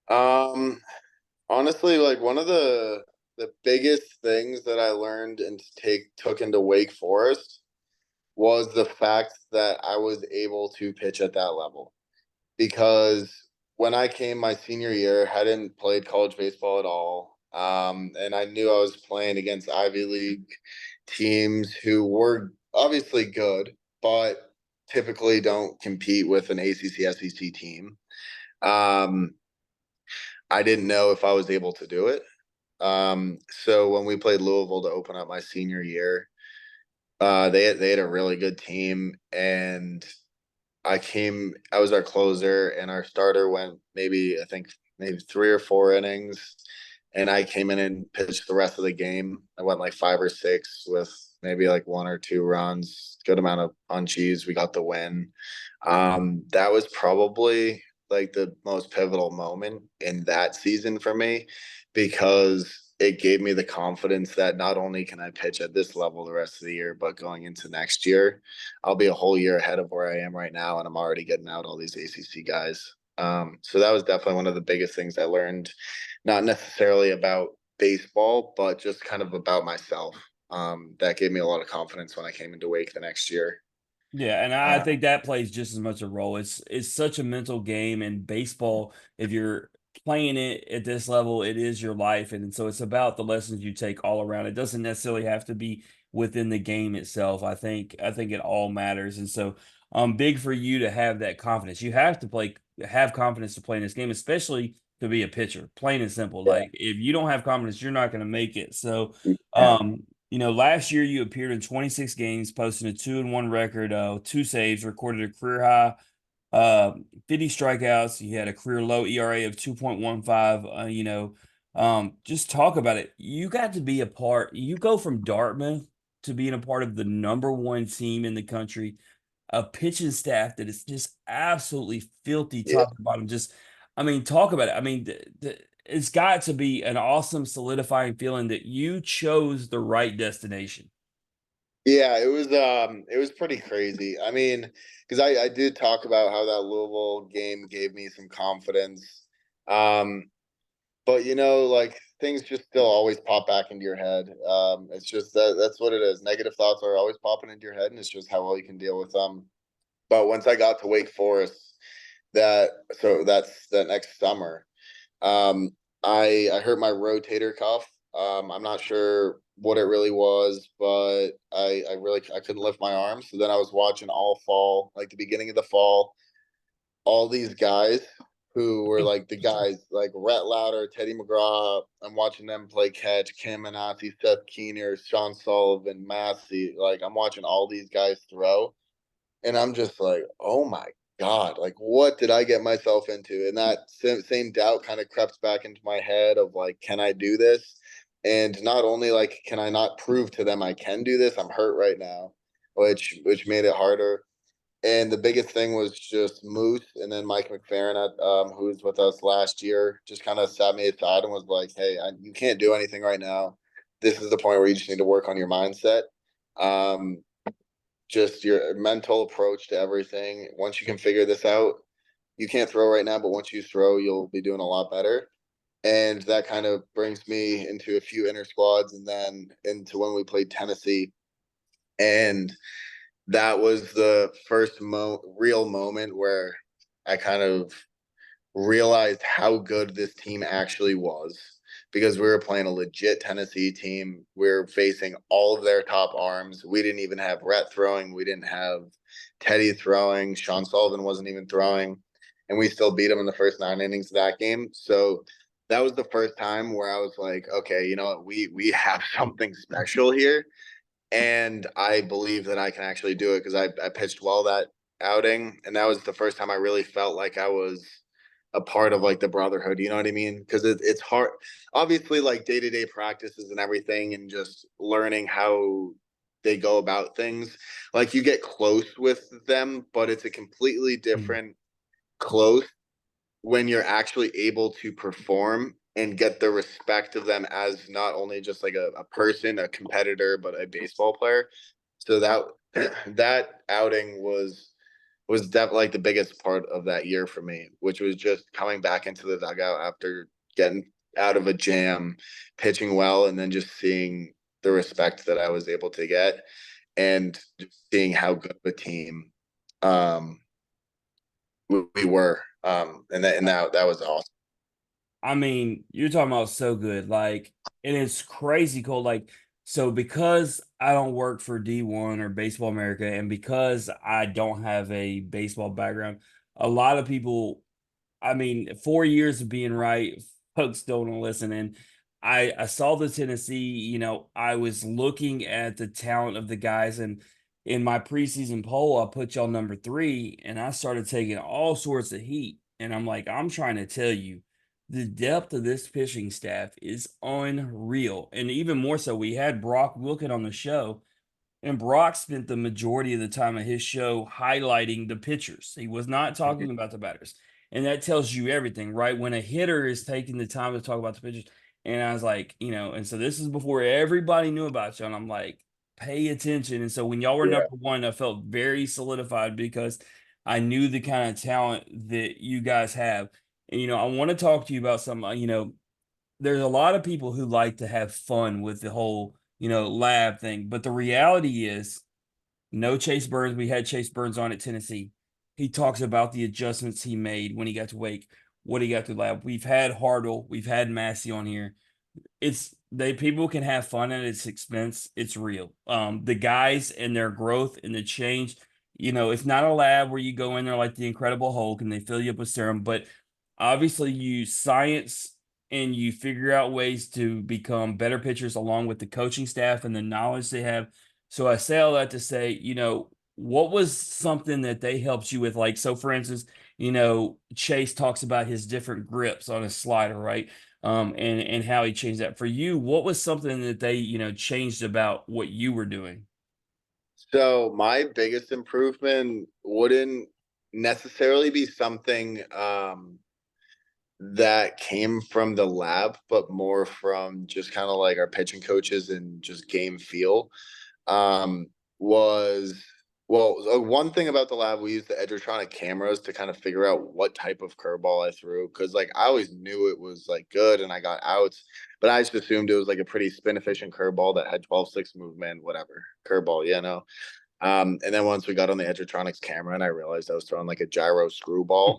Um, Honestly, like one of the biggest things that I learned and took into Wake Forest was the fact that I was able to pitch at that level. Because when I came my senior year, hadn't played college baseball at all. And I knew I was playing against Ivy League teams who were obviously good, but typically don't compete with an ACC SEC team. Um, I didn't know if I was able to do it. So when we played Louisville to open up my senior year, they had a really good team, and I was our closer, and our starter went maybe, I think, maybe 3 or 4 innings. And I came in and pitched the rest of the game. I went like 5 or 6 with maybe like 1 or 2 runs, good amount of punchies. We got the win. That was probably like the most pivotal moment in that season for me because it gave me the confidence that not only can I pitch at this level the rest of the year, but going into next year, I'll be a whole year ahead of where I am right now, and I'm already getting out all these ACC guys. So that was definitely one of the biggest things I learned, not necessarily about baseball, but just kind of about myself. that gave me a lot of confidence when I came into Wake the next year. Yeah, and I Uh, think that plays just as much a role. It's such a mental game, and baseball, if you're playing it at this level, it is your life, and so it's about the lessons you take all around. It doesn't necessarily have to be within the game itself. I think it all matters, and so big for you to have that confidence. You have to have confidence to play in this game, especially to be a pitcher. Plain and simple. yeah, Like if you don't have confidence, you're not going to make it. So yeah, um last year you appeared in 26 games, posting a 2-1 record, two saves, recorded a career high 50 strikeouts. You had a career low ERA of 2.15. Just talk about it. You got to be a part. You go from Dartmouth to being a part of the number one team in the country, a pitching staff that is just absolutely filthy yeah. top to bottom. I mean, talk about it. I mean, it's got to be an awesome solidifying feeling that you chose the right destination. Yeah, it was pretty crazy. I mean, because I did talk about how that Louisville game gave me some confidence. Um, but like things just still always pop back into your head. It's just that's what it is. Negative thoughts are always popping into your head, and it's just how well you can deal with them. But once I got to Wake Forest, that's that next summer. Um, I hurt my rotator cuff. I'm not sure what it really was, but I couldn't lift my arms. So then I was watching all fall, like the beginning of the fall, all these guys who were like the guys like Rhett Lauder, Teddy McGraw. I'm watching them play catch, Cam Manassi, Seth Keener, Sean Sullivan, Massey. Like I'm watching all these guys throw, and I'm just like, oh my God, like what did I get myself into? And that same doubt kind of crept back into my head of like, can I do this? And not only like, can I not prove to them I can do this? I'm hurt right now, which made it harder. And the biggest thing was just Moose and then Mike McFerrin, who was with us last year, just kind of sat me aside and was like, "Hey, you can't do anything right now. This is the point where you just need to work on your mindset. Um, just your mental approach to everything. Once you can figure this out, you can't throw right now, but once you throw, you'll be doing a lot better." And that kind of brings me into a few inner squads and then into when we played Tennessee. And that was the first real moment where I kind of realized how good this team actually was because we were playing a legit Tennessee team. We were facing all of their top arms. We didn't even have Rhett throwing. We didn't have Teddy throwing. Sean Sullivan wasn't even throwing. And we still beat them in the first 9 innings of that game. So that was the first time where I was like, okay, you know what? We have something special here. And I believe that I can actually do it because I pitched well that outing. And that was the first time I really felt like I was a part of like the brotherhood. You know what I mean? Because it's hard, obviously, like day to day practices and everything, and just learning how they go about things. Like you get close with them, but it's a completely Mm. different close when you're actually able to perform and get the respect of them as not only just like a person, a competitor, but a baseball player. So that outing was definitely like the biggest part of that year for me, which was just coming back into the dugout after getting out of a jam, pitching well, and then just seeing the respect that I was able to get and just seeing how good of a team um, we were. And that was awesome. I mean, you're talking about so good. Like, and it's crazy cool. Like, so because I don't work for D1 or Baseball America, and because I don't have a baseball background, a lot of people, I mean, 4 years of being right, folks don't wanna listen. And I saw the Tennessee, I was looking at the talent of the guys, and in my preseason poll, I put y'all number 3, and I started taking all sorts of heat. And I'm like, I'm trying to tell you, the depth of this pitching staff is unreal. And even more so, we had Brock Wilken on the show, and Brock spent the majority of the time of his show highlighting the pitchers. He was not talking about the batters. And that tells you everything, right? When a hitter is taking the time to talk about the pitchers. And I was like, and so this is before everybody knew about you. And I'm like, pay attention. And so when y'all were Yeah, number one, I felt very solidified because I knew the kind of talent that you guys have. And, I want to talk to you about some, there's a lot of people who like to have fun with the whole lab thing. But the reality is, no Chase Burns. We had Chase Burns on at Tennessee. He talks about the adjustments he made when he got to Wake, what he got to lab. We've had Hartle, we've had Massey on here. It's they people can have fun at its expense. It's real. The guys and their growth and the change, it's not a lab where you go in there like the Incredible Hulk and they fill you up with serum, but obviously you science and you figure out ways to become better pitchers along with the coaching staff and the knowledge they have. So I say all that to say, what was something that they helped you with? Like, so for instance, Chase talks about his different grips on his slider, right? And how he changed that for you. What was something that they changed about what you were doing? So my biggest improvement wouldn't necessarily be something that came from the lab, but more from just kind of like our pitching coaches and just game feel. Um, was one thing about the lab, we used the Edgertronic cameras to kind of figure out what type of curveball I threw. Cause like I always knew it was like good and I got outs, but I just assumed it was like a pretty spin efficient curveball that had 12-6 movement, whatever curveball. And then once we got on the Edgertronics camera and I realized I was throwing like a gyro screwball,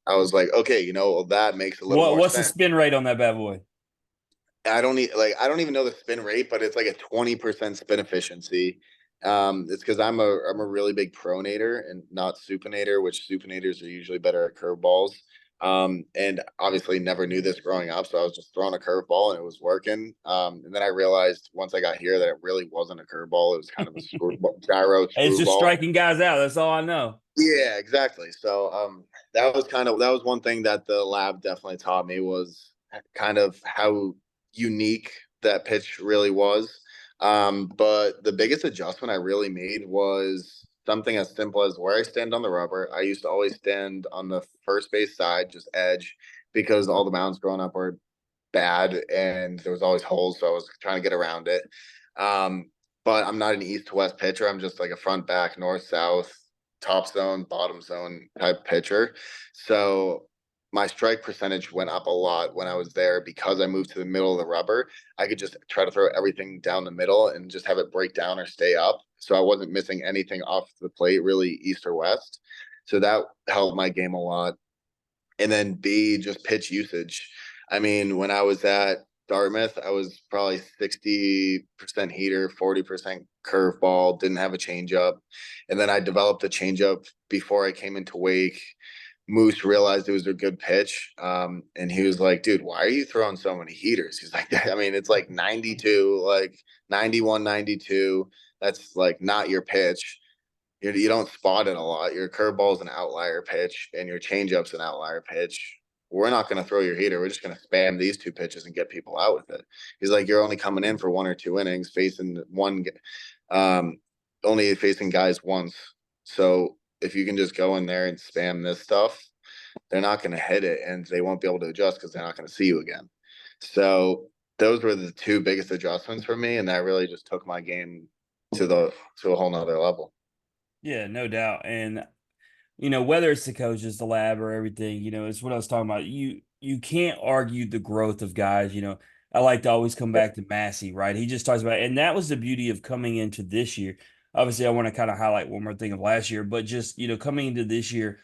I was like, okay, well, that makes a little more What's the sense. spin rate on that bad boy? I don't even know the spin rate, but it's like a 20% spin efficiency. It's because I'm a really big pronator and not supinator, which supinators are usually better at curveballs. And obviously never knew this growing up, so I was just throwing a curveball and it was working. And then I realized once I got here that it really wasn't a curveball; it was kind of a gyro It's just screwball. striking guys out. That's all I know. Yeah, exactly. So that was one thing that the lab definitely taught me was kind of how unique that pitch really was. But the biggest adjustment I really made was something as simple as where I stand on the rubber. I used to always stand on the first base side, just edge, because all the mounds growing up were bad and there was always holes, so I was trying to get around it. Um, but I'm not an east to west pitcher. I'm just like a front back, north south, top zone, bottom zone type pitcher. So my strike percentage went up a lot when I was there because I moved to the middle of the rubber. I could just try to throw everything down the middle and just have it break down or stay up. So I wasn't missing anything off the plate, really east or west. So that helped my game a lot. And then B, just pitch usage. I mean, when I was at Dartmouth, I was probably 60% heater, 40% curveball, didn't have a changeup. And then I developed a changeup before I came into Wake. Moose realized it was a good pitch. And he was like, dude, why are you throwing so many heaters? He's like, I mean, it's like 92, like 91, 92. That's like not your pitch. You don't spot it a lot. Your curveball is an outlier pitch, and your changeup's an outlier pitch. We're not going to throw your heater. We're just going to spam these two pitches and get people out with it. He's like, you're only coming in for 1 or 2 innings, facing um, only facing guys once. So if you can just go in there and spam this stuff, they're not going to hit it, and they won't be able to adjust because they're not going to see you again. So those were the two biggest adjustments for me, and that really just took my game to a whole nother level. Yeah, no doubt. And whether it's the coaches, the lab, or everything, it's what I was talking about. You can't argue the growth of guys. I like to always come back to Massey, right? He just talks about, and that was the beauty of coming into this year. Obviously, I want to kind of highlight one more thing of last year, but just coming into this year,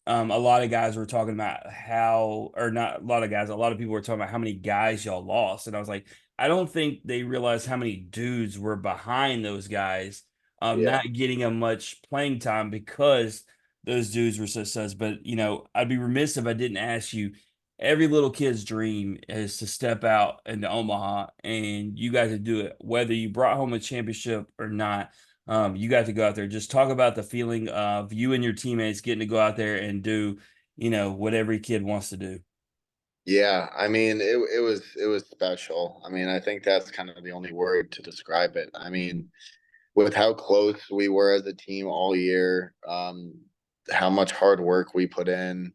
a lot of guys were talking about how, or not a lot of guys, a lot of people were talking about how many guys y'all lost, and I was like, I don't think they realized how many dudes were behind those guys, Yeah. not getting them much playing time because those dudes were so sus. But I'd be remiss if I didn't ask you. Every little kid's dream is to step out into Omaha, and you got to do it, whether you brought home a championship or not. You got to go out there. Just talk about the feeling of you and your teammates getting to go out there and do, what every kid wants to do. Yeah, I mean, it was special. I mean, I think that's kind of the only word to describe it. I mean, with how close we were as a team all year, how much hard work we put in,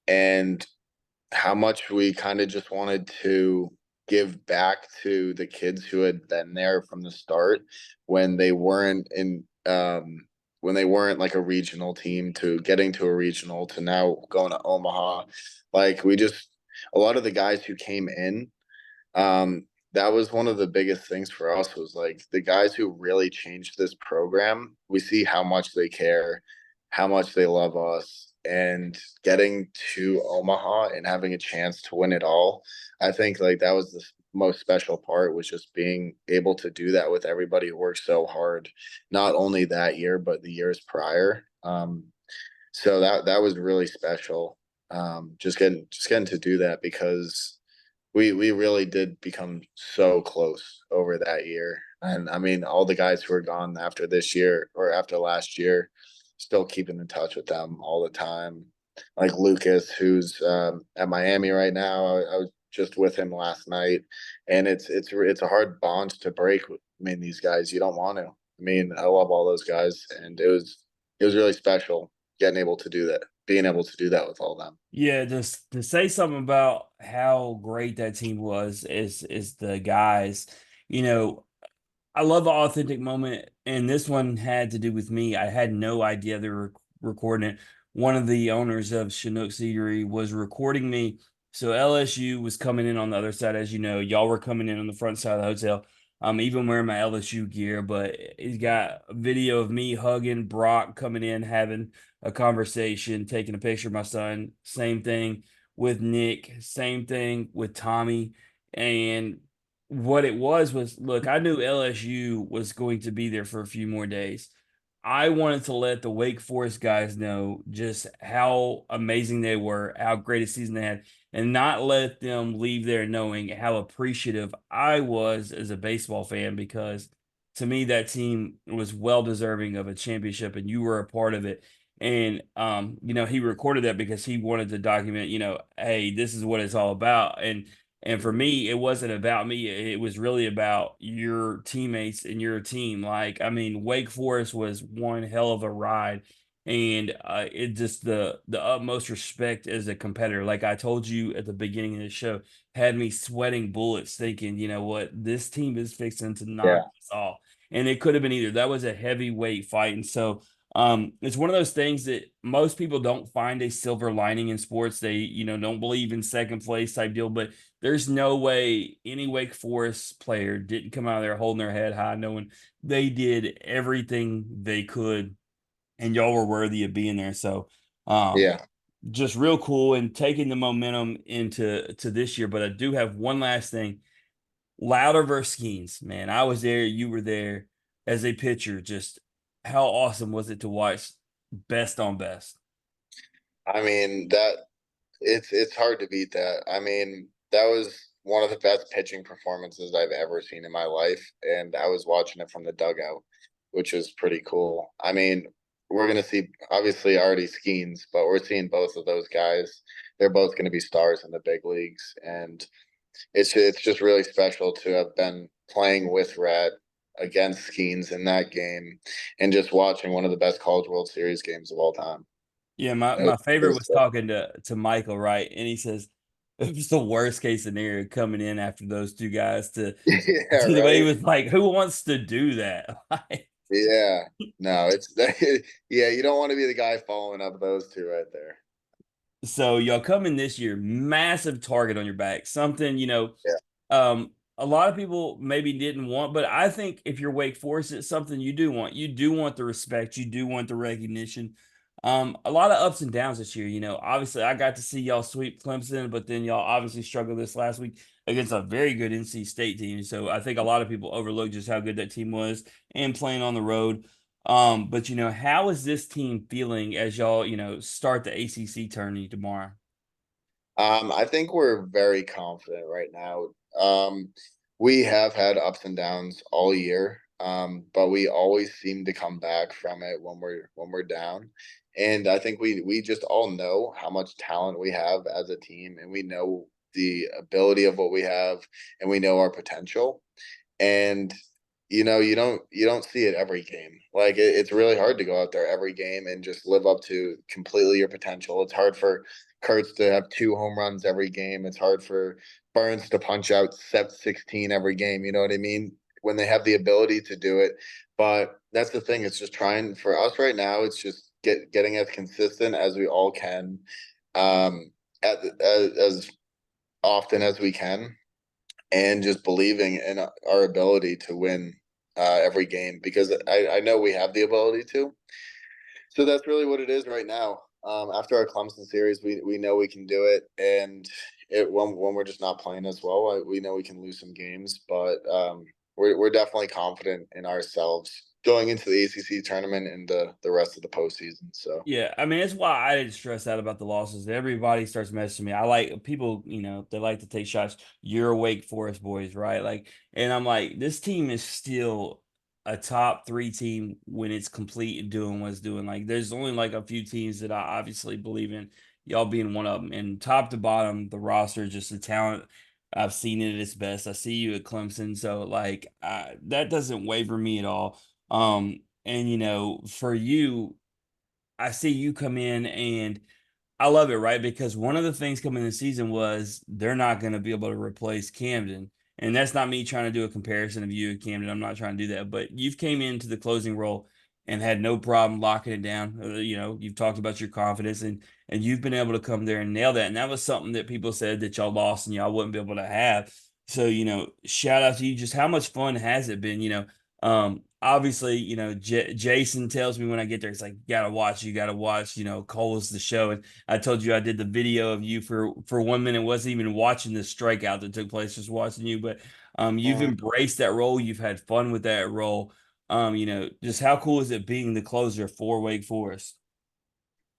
and how much we kind of just wanted to give back to the kids who had been there from the start when they weren't in when they weren't like a regional team to getting to a regional to now going to Omaha. Like we just a lot of the guys who came in that was one of the biggest things for us was like the guys who really changed this program. We see how much they care, how much they love us, and getting to Omaha and having a chance to win it all. I think like that was the most special part was just being able to do that with everybody who worked so hard, not only that year but the years prior. So that was really special. Just getting to do that because we really did become so close over that year. And I mean, all the guys who are gone after this year or after last year, still keeping in touch with them all the time. Like Lucas, who's at Miami right now. I was just with him last night, and it's a hard bond to break. I mean, these guys, you don't want to. I mean, I love all those guys, and it was really special getting able to do that, being able to do that with all of them. Yeah, just to say something about how great that team was is the guys. You know, I love the authentic moment, and this one had to do with me. I had no idea they were recording it. One of the owners of Chinook Eatery was recording me. So LSU was coming in on the other side, as you know. Y'all were coming in on the front side of the hotel. I'm even wearing my LSU gear, but he's got a video of me hugging Brock coming in, having a conversation, taking a picture of my son. Same thing with Nick. Same thing with Tommy. And what it was look, I knew LSU was going to be there for a few more days. I wanted to let the Wake Forest guys know just how amazing they were, how great a season they had, and not let them leave there knowing how appreciative I was as a baseball fan because to me that team was well deserving of a championship and you were a part of it. And he recorded that because he wanted to document, hey, this is what it's all about. And for me, it wasn't about me. It was really about your teammates and your team. Like, I mean, Wake Forest was one hell of a ride, and it just the utmost respect as a competitor. Like I told you at the beginning of the show, had me sweating bullets, thinking, you know what, this team is fixing to knock Yeah, us off, and it could have been either. That was a heavyweight fight, and so it's one of those things that most people don't find a silver lining in sports. They, don't believe in second place type deal, but there's no way any Wake Forest player didn't come out of there holding their head high, knowing they did everything they could, and y'all were worthy of being there. So, um, yeah. just real cool and taking the momentum into this year. But I do have one last thing: Louder versus Skeens. Man, I was there. You were there as a pitcher. Just how awesome was it to watch best on best? I mean that it's hard to beat that. I mean, that was one of the best pitching performances I've ever seen in my life, and I was watching it from the dugout, which was pretty cool. I mean, we're gonna see obviously already Skeens, but we're seeing both of those guys. They're both gonna be stars in the big leagues, and it's just really special to have been playing with Rat against Skeens in that game, and just watching one of the best College World Series games of all time. Yeah, my, It my favorite was, was talking to Michael, right? And he says it was the worst case scenario coming in after those two guys to yeah, to the way he right. was like, who wants to do that? Like, Yeah. No, it's yeah, you don't want to be the guy following up those two right there. so y'all come in this year, massive target on your back, something, Yeah. a lot of people maybe didn't want, but I think if you're Wake Forest, it's something you do want. You do want the respect, you do want the recognition. A lot of ups and downs this year. Obviously I got to see y'all sweep Clemson, but then y'all obviously struggled this last week against a very good NC State team. So I think a lot of people overlooked just how good that team was and playing on the road. But how is this team feeling as y'all, start the ACC tourney tomorrow? I think we're very confident right now. We have had ups and downs all year, but we always seem to come back from it when we're down. And I think we just all know how much talent we have as a team, and we know the ability of what we have, and we know our potential. And you don't see it every game. Like it's really hard to go out there every game and just live up to completely your potential. It's hard for Kurtz to have 2 home runs every game. It's hard for Burns to punch out 16 every game. You know what I mean? When they have the ability to do it. But that's the thing. It's just trying for us right now. It's just getting as consistent as we all can, as often as we can, and just believing in our ability to win every game because I know we have the ability to. So that's really what it is right now. After our Clemson series, we know we can do it, and when we're just not playing as well, we know we can lose some games, but we're definitely confident in ourselves going into the ACC tournament and the rest of the postseason. So Yeah, I mean, it's why I didn't stress out about the losses. Everybody starts messaging me. I like people, they like to take shots. You're Wake Forest boys, right? Like, and I'm like, this team is still a top three team when it's complete and doing what it's doing. Like, there's only like a few teams that I obviously believe in, y'all being one of them. And top to bottom, the roster, just the talent. I've seen it at its best. I see you at Clemson, so like that doesn't waver me at all. And for you, I see you come in and I love it, right? Because one of the things coming in the season was they're not going to be able to replace Camden. And that's not me trying to do a comparison of you and Camden. I'm not trying to do that. But you've came into the closing role and had no problem locking it down. You've talked about your confidence and you've been able to come there and nail that. And that was something that people said that y'all lost and y'all wouldn't be able to have. So, shout out to you. Just how much fun has it been? Obviously, Jason tells me when I get there, it's like, you gotta watch, Cole's the show. And I told you I did the video of you for 1 minute, wasn't even watching the strikeout that took place, just watching you. But you've embraced that role, you've had fun with that role. Just how cool is it being the closer for Wake Forest?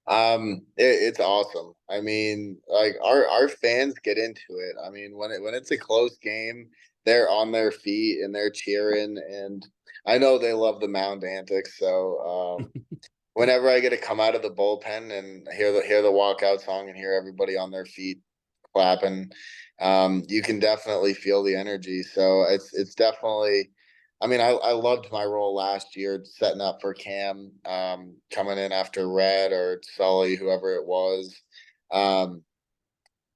it's awesome. I mean, like our fans get into it. I mean, when it's a close game, they're on their feet and they're cheering, and I know they love the mound antics. So whenever I get to come out of the bullpen and hear the walkout song and hear everybody on their feet clapping, you can definitely feel the energy. So it's definitely. I mean, I loved my role last year, setting up for Cam, coming in after Red or Sully, whoever it was. Um,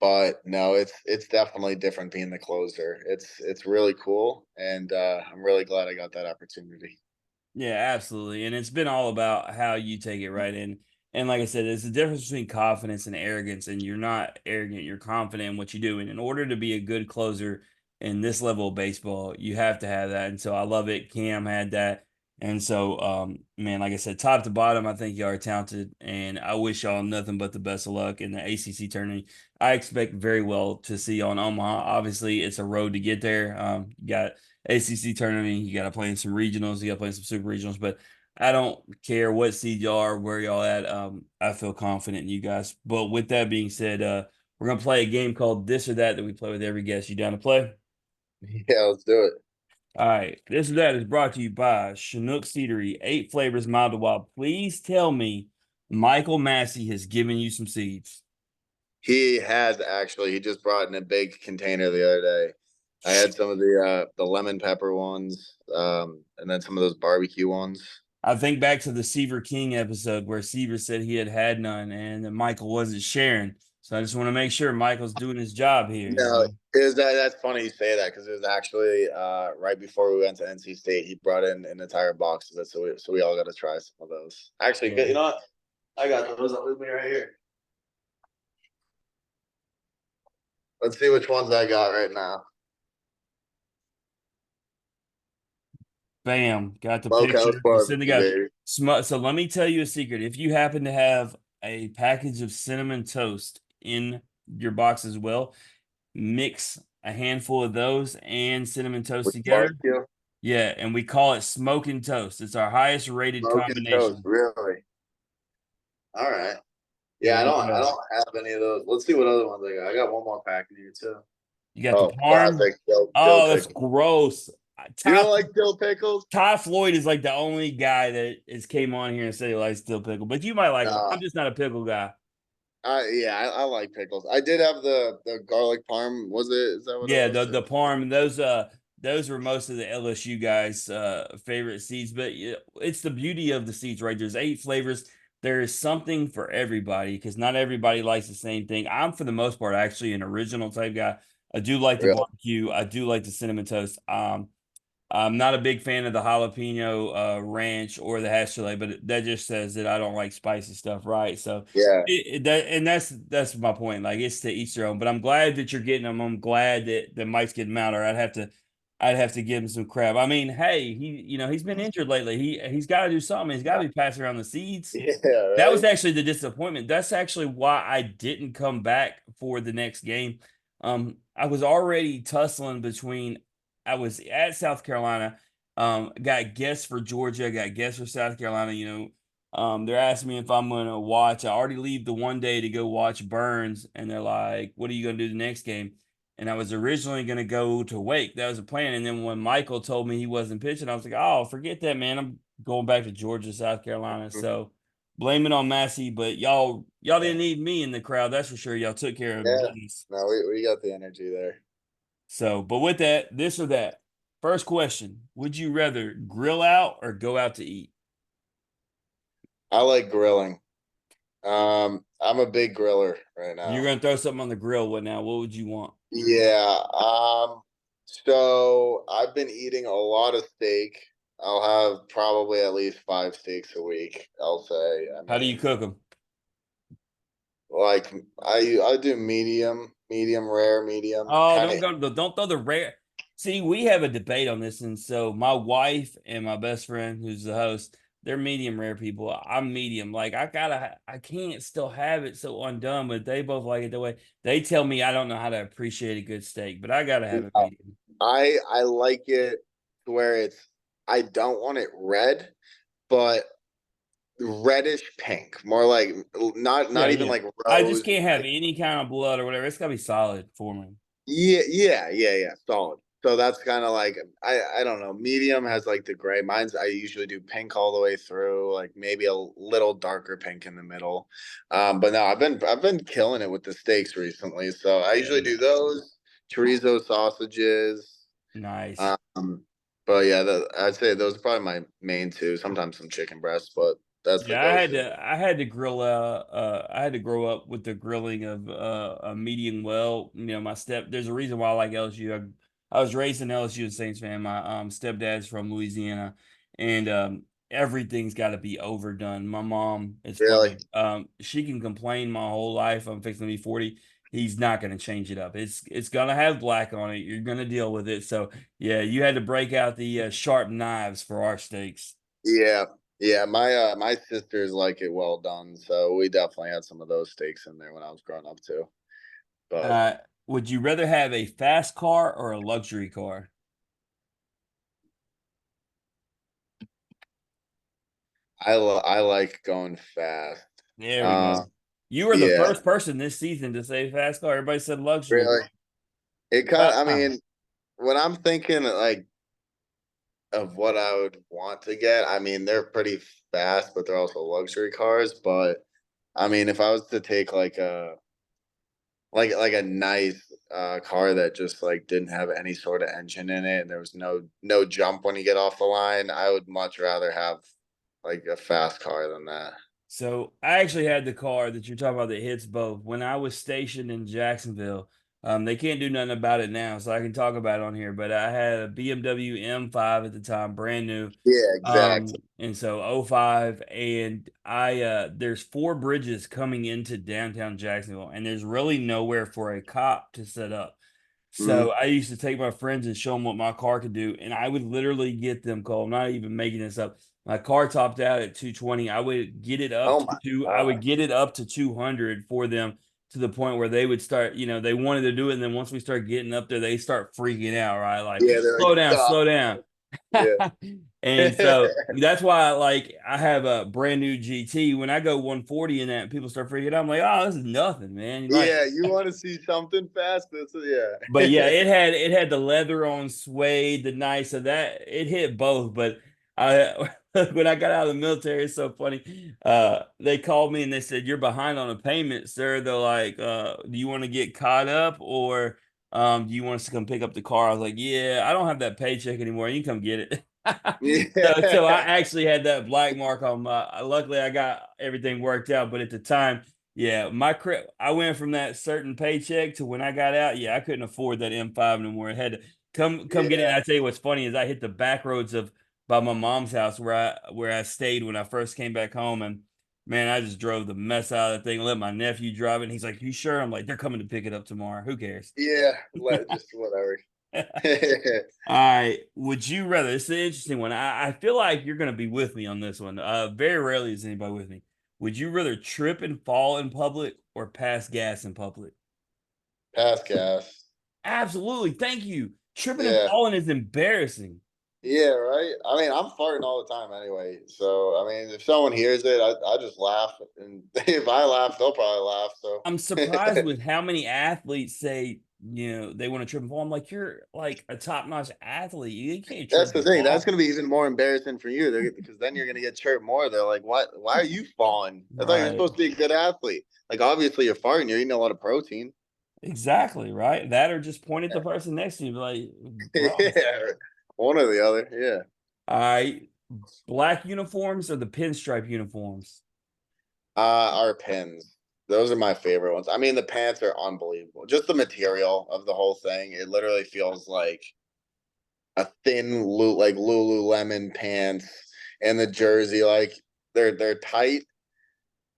but no, it's definitely different being the closer. It's really cool, and I'm really glad I got that opportunity. Yeah, absolutely. And it's been all about how you take it, right? And like I said, there's a difference between confidence and arrogance, and you're not arrogant, you're confident in what you do. And in order to be a good closer in this level of baseball, you have to have that. And so I love it. Cam had that. And so man, like I said, top to bottom, I think y'all are talented. And I wish y'all nothing but the best of luck in the ACC tournament. I expect very well to see y'all in Omaha. Obviously, it's a road to get there. You got ACC tournament. You got to play in some regionals. You got to play in some super regionals. But I don't care what seed y'all are, where y'all at. I feel confident in you guys. But with that being said, we're gonna play a game called This or That we play with every guest. You down to play? Yeah, let's do it. All right. This or That is brought to you by Chinook Seedery, 8 flavors, mild to wild. Please tell me Michael Massey has given you some seeds. He has actually. He just brought in a big container the other day. I had some of the lemon pepper ones, and then some of those barbecue ones. I think back to the Seaver King episode where Seaver said he had none and that Michael wasn't sharing. So I just want to make sure Michael's doing his job here. No, is that's funny you say that because it was actually right before we went to NC State. He brought in an entire box of it, so we all got to try some of those. Actually, Yeah. you know what? I got those with me right here. Let's see which ones I got right now. Bam. Got the picture. Smokehouse You said they barbecue, got baby. so let me tell you a secret. If you happen to have a package of cinnamon toast in your box as well, mix a handful of those and cinnamon toast With together. barbecue, Yeah, and we call it smoking toast. It's our highest rated smoking toast. combination. Really? All right. Yeah, There I you don't. I go. don't have any of those. Let's see what other ones I got. I got one more pack in here too. You got the Oh, parm. classic dill Oh, that's pickle. gross. You Ty don't like dill pickles? Ty Floyd is like the only guy that has came on here and said he likes dill pickle, but you might like him. No. I'm just not a pickle guy. I like pickles. I did have the garlic parm. Was it? Is that what it Yeah, the was? the parm, those were most of the LSU guys' favorite seeds, but yeah, it's the beauty of the seeds, right? There's 8 flavors. There is something for everybody because not everybody likes the same thing. I'm for the most part actually an original type guy. I do like the Really? barbecue. I do like the cinnamon toast. I'm not a big fan of the jalapeno ranch or the hash chili, but that just says that I don't like spicy stuff, right? So Yeah. that's my point. Like it's to each their own. But I'm glad that you're getting them. I'm glad that Mike's getting them out, or I'd have to give him some crap. I mean, hey, he's been injured lately. He's got to do something. He's got to be passing around the seeds. Yeah, That was right. actually the disappointment. That's actually why I didn't come back for the next game. I was already tussling between. I was at South Carolina. Got guests for Georgia. Got guests for South Carolina. They're asking me if I'm going to watch. I already leave the one day to go watch Burns, and they're like, "What are you going to do the next game?" And I was originally going to go to Wake. That was a plan. And then when Michael told me he wasn't pitching, I was like, "Oh, forget that, man. I'm going back to Georgia, South Carolina." Mhm. So blame it on Massey, but y'all Yeah. didn't need me in the crowd. That's for sure. Y'all took care of Yeah. business. No, we got the energy there. So, but with that, this or that. First question: would you rather grill out or go out to eat? I like grilling. I'm a big griller right You're now. gonna throw something on the grill. What now? What would you want? Yeah. So I've been eating a lot of steak. I'll have probably at least 5 steaks a week, I'll say. I How do you mean, cook them? like I do medium rare, medium Oh, kind don't of. go. Don't throw the rare. See, we have a debate on this, and so my wife and my best friend, who's the host, they're medium rare people. I'm medium. Like I can't still have it so undone, but they both like it the way they tell me. I don't know how to appreciate a good steak, but I gotta have it medium. I like it to where I don't want it red, but reddish pink, more like not Yeah, even yeah. like I just rose. can't have Like any kind of blood or whatever. It's gotta be solid for me. yeah, solid. So that's kind of like I don't know. Medium has like the gray. Mine's I usually do pink all the way through, like maybe a little darker pink in the middle. But no, I've been killing it with the steaks recently. So I Yeah, usually do those chorizo sausages. nice. Um, but yeah, I'd say those are probably my main two. Sometimes some chicken breasts, but that's the Yeah, I had go-to. to I had to grill I had to grow up with the grilling of a medium well. My there's a reason why I like LSU. I was raised an LSU and Saints fan. My stepdad's from Louisiana, and everything's got to be overdone. My mom, it's Really? funny. She can complain my whole life. I'm fixing to be 40. He's not going to change it up. It's gonna have black on it. You're gonna deal with it. So yeah, you had to break out the sharp knives for our steaks. Yeah. Yeah, my sisters like it well done, so we definitely had some of those steaks in there when I was growing up too. But Uh, would you rather have a fast car or a luxury car? I like going fast. There we Uh go. You were the yeah, first person this season to say fast car. Everybody said luxury. really. It kind About of I time. mean, when I'm thinking like of what I would want to get, I mean, they're pretty fast, but they're also luxury cars, but I mean, if I was to take like a nice car that just like didn't have any sort of engine in it and there was no jump when you get off the line, I would much rather have like a fast car than that. So I actually had the car that you're talking about that hits both. When I was stationed in Jacksonville, they can't do nothing about it now, so I can talk about it on here. But I had a BMW M5 at the time, brand new. Yeah, exactly. And so '05, and there's four bridges coming into downtown Jacksonville, and there's really nowhere for a cop to set up. So Mhm. I used to take my friends and show them what my car could do, and I would literally get them called. I'm not even making this up. My car topped out at 220. I would get it up Oh to my two. I would god. get it up to 200 for them to the point where they would start. They wanted to do it, and then once we start getting up there, they start freaking out. Right, like Yeah, they're like, slow down, stop. slow down. Yeah. And so that's why I have a brand new GT. When I go 140 in that, people start freaking out. I'm like, oh, this is nothing, man. Like, Yeah, you want to see something fast? This is but yeah, yeah. it had the leather on suede, the nice of that. It hit both, but I when I got out of the military, it's so funny. They called me and they said, "You're behind on a payment, sir." They're like, "Do you want to get caught up or do you want us to come pick up the car?" I was like, "Yeah, I don't have that paycheck anymore. You can come get it." So I Yeah. actually had that black mark on my. Luckily, I got everything worked out, but at the time, yeah, I went from that certain paycheck to when I got out. Yeah, I couldn't afford that M5 no more. It had to come get it. And Yeah. I tell you what's funny is I hit the back roads of by my mom's house where I stayed when I first came back home, and man, I just drove the mess out of the thing. Let my nephew drive it. And he's like, "You sure?" I'm like, "They're coming to pick it up tomorrow. Who cares?" Yeah. Just whatever. All right. Would you rather? It's an interesting one. I feel like you're going to be with me on this one. Very rarely is anybody with me. Would you rather trip and fall in public or pass gas in public? Pass gas. Absolutely. Thank you. Tripping and Yeah. falling is embarrassing. Yeah, right. I mean, I'm farting all the time anyway. So, I mean, if someone hears it, I just laugh. And if I laugh, they'll probably laugh. So, I'm surprised with how many athletes say, they want to trip and fall. I'm like, you're like a top-notch athlete. You can't that's trip the and thing. That's fall. going to be even more embarrassing for you because then you're going to get chirped more. They're like, "What? Why are you falling? I thought you're Right. supposed to be a good athlete. Like, obviously, you're farting. You're eating a lot of protein." Exactly. Right. That or just point at the person next to you, like, bro. Yeah, one or the other. Yeah. All right. Black uniforms or the pinstripe uniforms? Our pins. Those are my favorite ones. I mean, the pants are unbelievable. Just the material of the whole thing. It literally feels like a thin like Lululemon pants and the jersey. Like they're tight,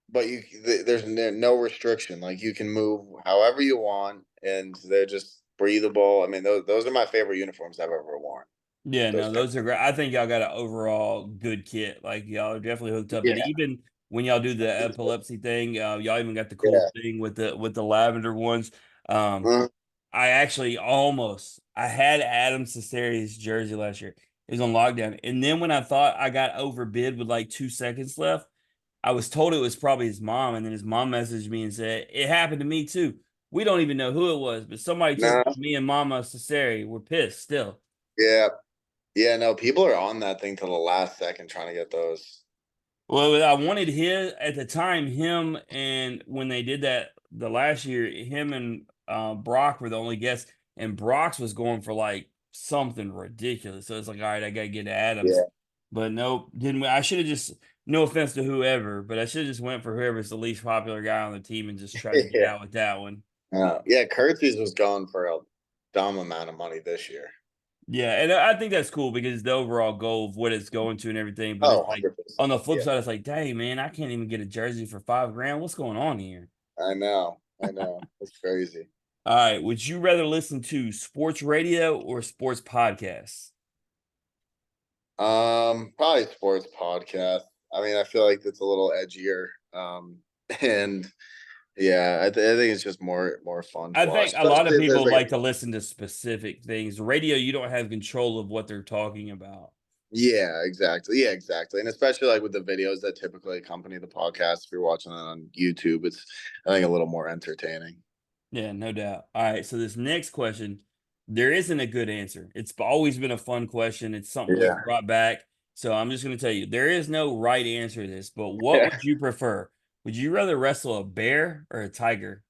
but there's no restriction. Like you can move however you want, and they're just breathable. I mean, those are my favorite uniforms I've ever worn. Yeah, Those no, pants. those are great. I think y'all got an overall good kit. Like y'all are definitely hooked up. And Yeah. even when y'all do the epilepsy thing, y'all even got the cool Yeah. thing with the lavender ones. Um, Mhm. I actually I had Adam Cesari's jersey last year. It was on lockdown. And then when I thought I got overbid with like 2 seconds left, I was told it was probably his mom. And then his mom messaged me and said, it happened to me too. We don't even know who it was, but somebody took No. me and Mama Cesari. We're pissed still. Yeah. Yeah. No. People are on that thing till the last second trying to get those. Well, I wanted his at the time, him and when they did that the last year, him and Brock were the only guests, and Brock's was going for like something ridiculous. So it's like, all right, I gotta get to Adams. Yeah. But nope, didn't I should have just no offense to whoever, but I should have just went for whoever's the least popular guy on the team and just tried to get Yeah. out with that one. Yeah. Curtsies was going for a dumb amount of money this year. Yeah, and I think that's cool because the overall goal of what it's going to and everything. But Oh, it's like 100%. on the flip Yeah. side, it's like, dang man, I can't even get a jersey for $5 grand. What's going on here? I know. I know. It's crazy. All right. Would you rather listen to sports radio or sports podcasts? Probably sports podcast. I mean, I feel like it's a little edgier. And yeah, I think it's just more fun to I watch, think a lot especially of if there's people like a like to listen to specific things. Radio, you don't have control of what they're talking about. yeah, exactly. Yeah, exactly. And especially like with the videos that typically accompany the podcast, if you're watching it on YouTube, it's I think a little more entertaining. Yeah, no doubt. All right. So this next question, there isn't a good answer. It's always been a fun question. It's something we've Yeah. brought back. So I'm just going to tell you, there is no right answer to this, but what Yeah. would you prefer? Would you rather wrestle a bear or a tiger?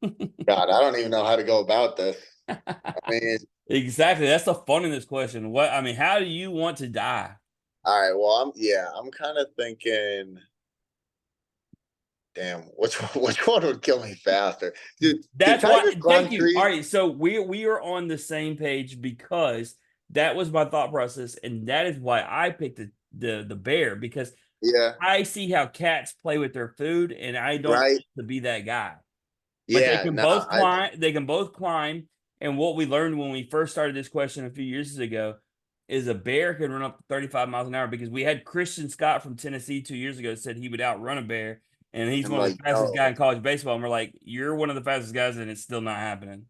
God, I don't even know how to go about this. I mean, Exactly. That's the fun in this question. I mean, how do you want to die? all right, well, I'm kind of thinking, damn, which one would kill me faster? Do That's why. tigers Thank climb you. All trees? right, so we are on the same page because that was my thought process, and that is why I picked the bear because Yeah, I see how cats play with their food, and I don't right. want to be that guy. But they Yeah, can no, both climb. They can both climb. And what we learned when we first started this question a few years ago is a bear can run up to 35 miles an hour because we had Christian Scott from Tennessee 2 years ago said he would outrun a bear, and he's I'm one of like, the fastest guy no, in college baseball. And we're like, you're one of the fastest guys, and it's still not happening.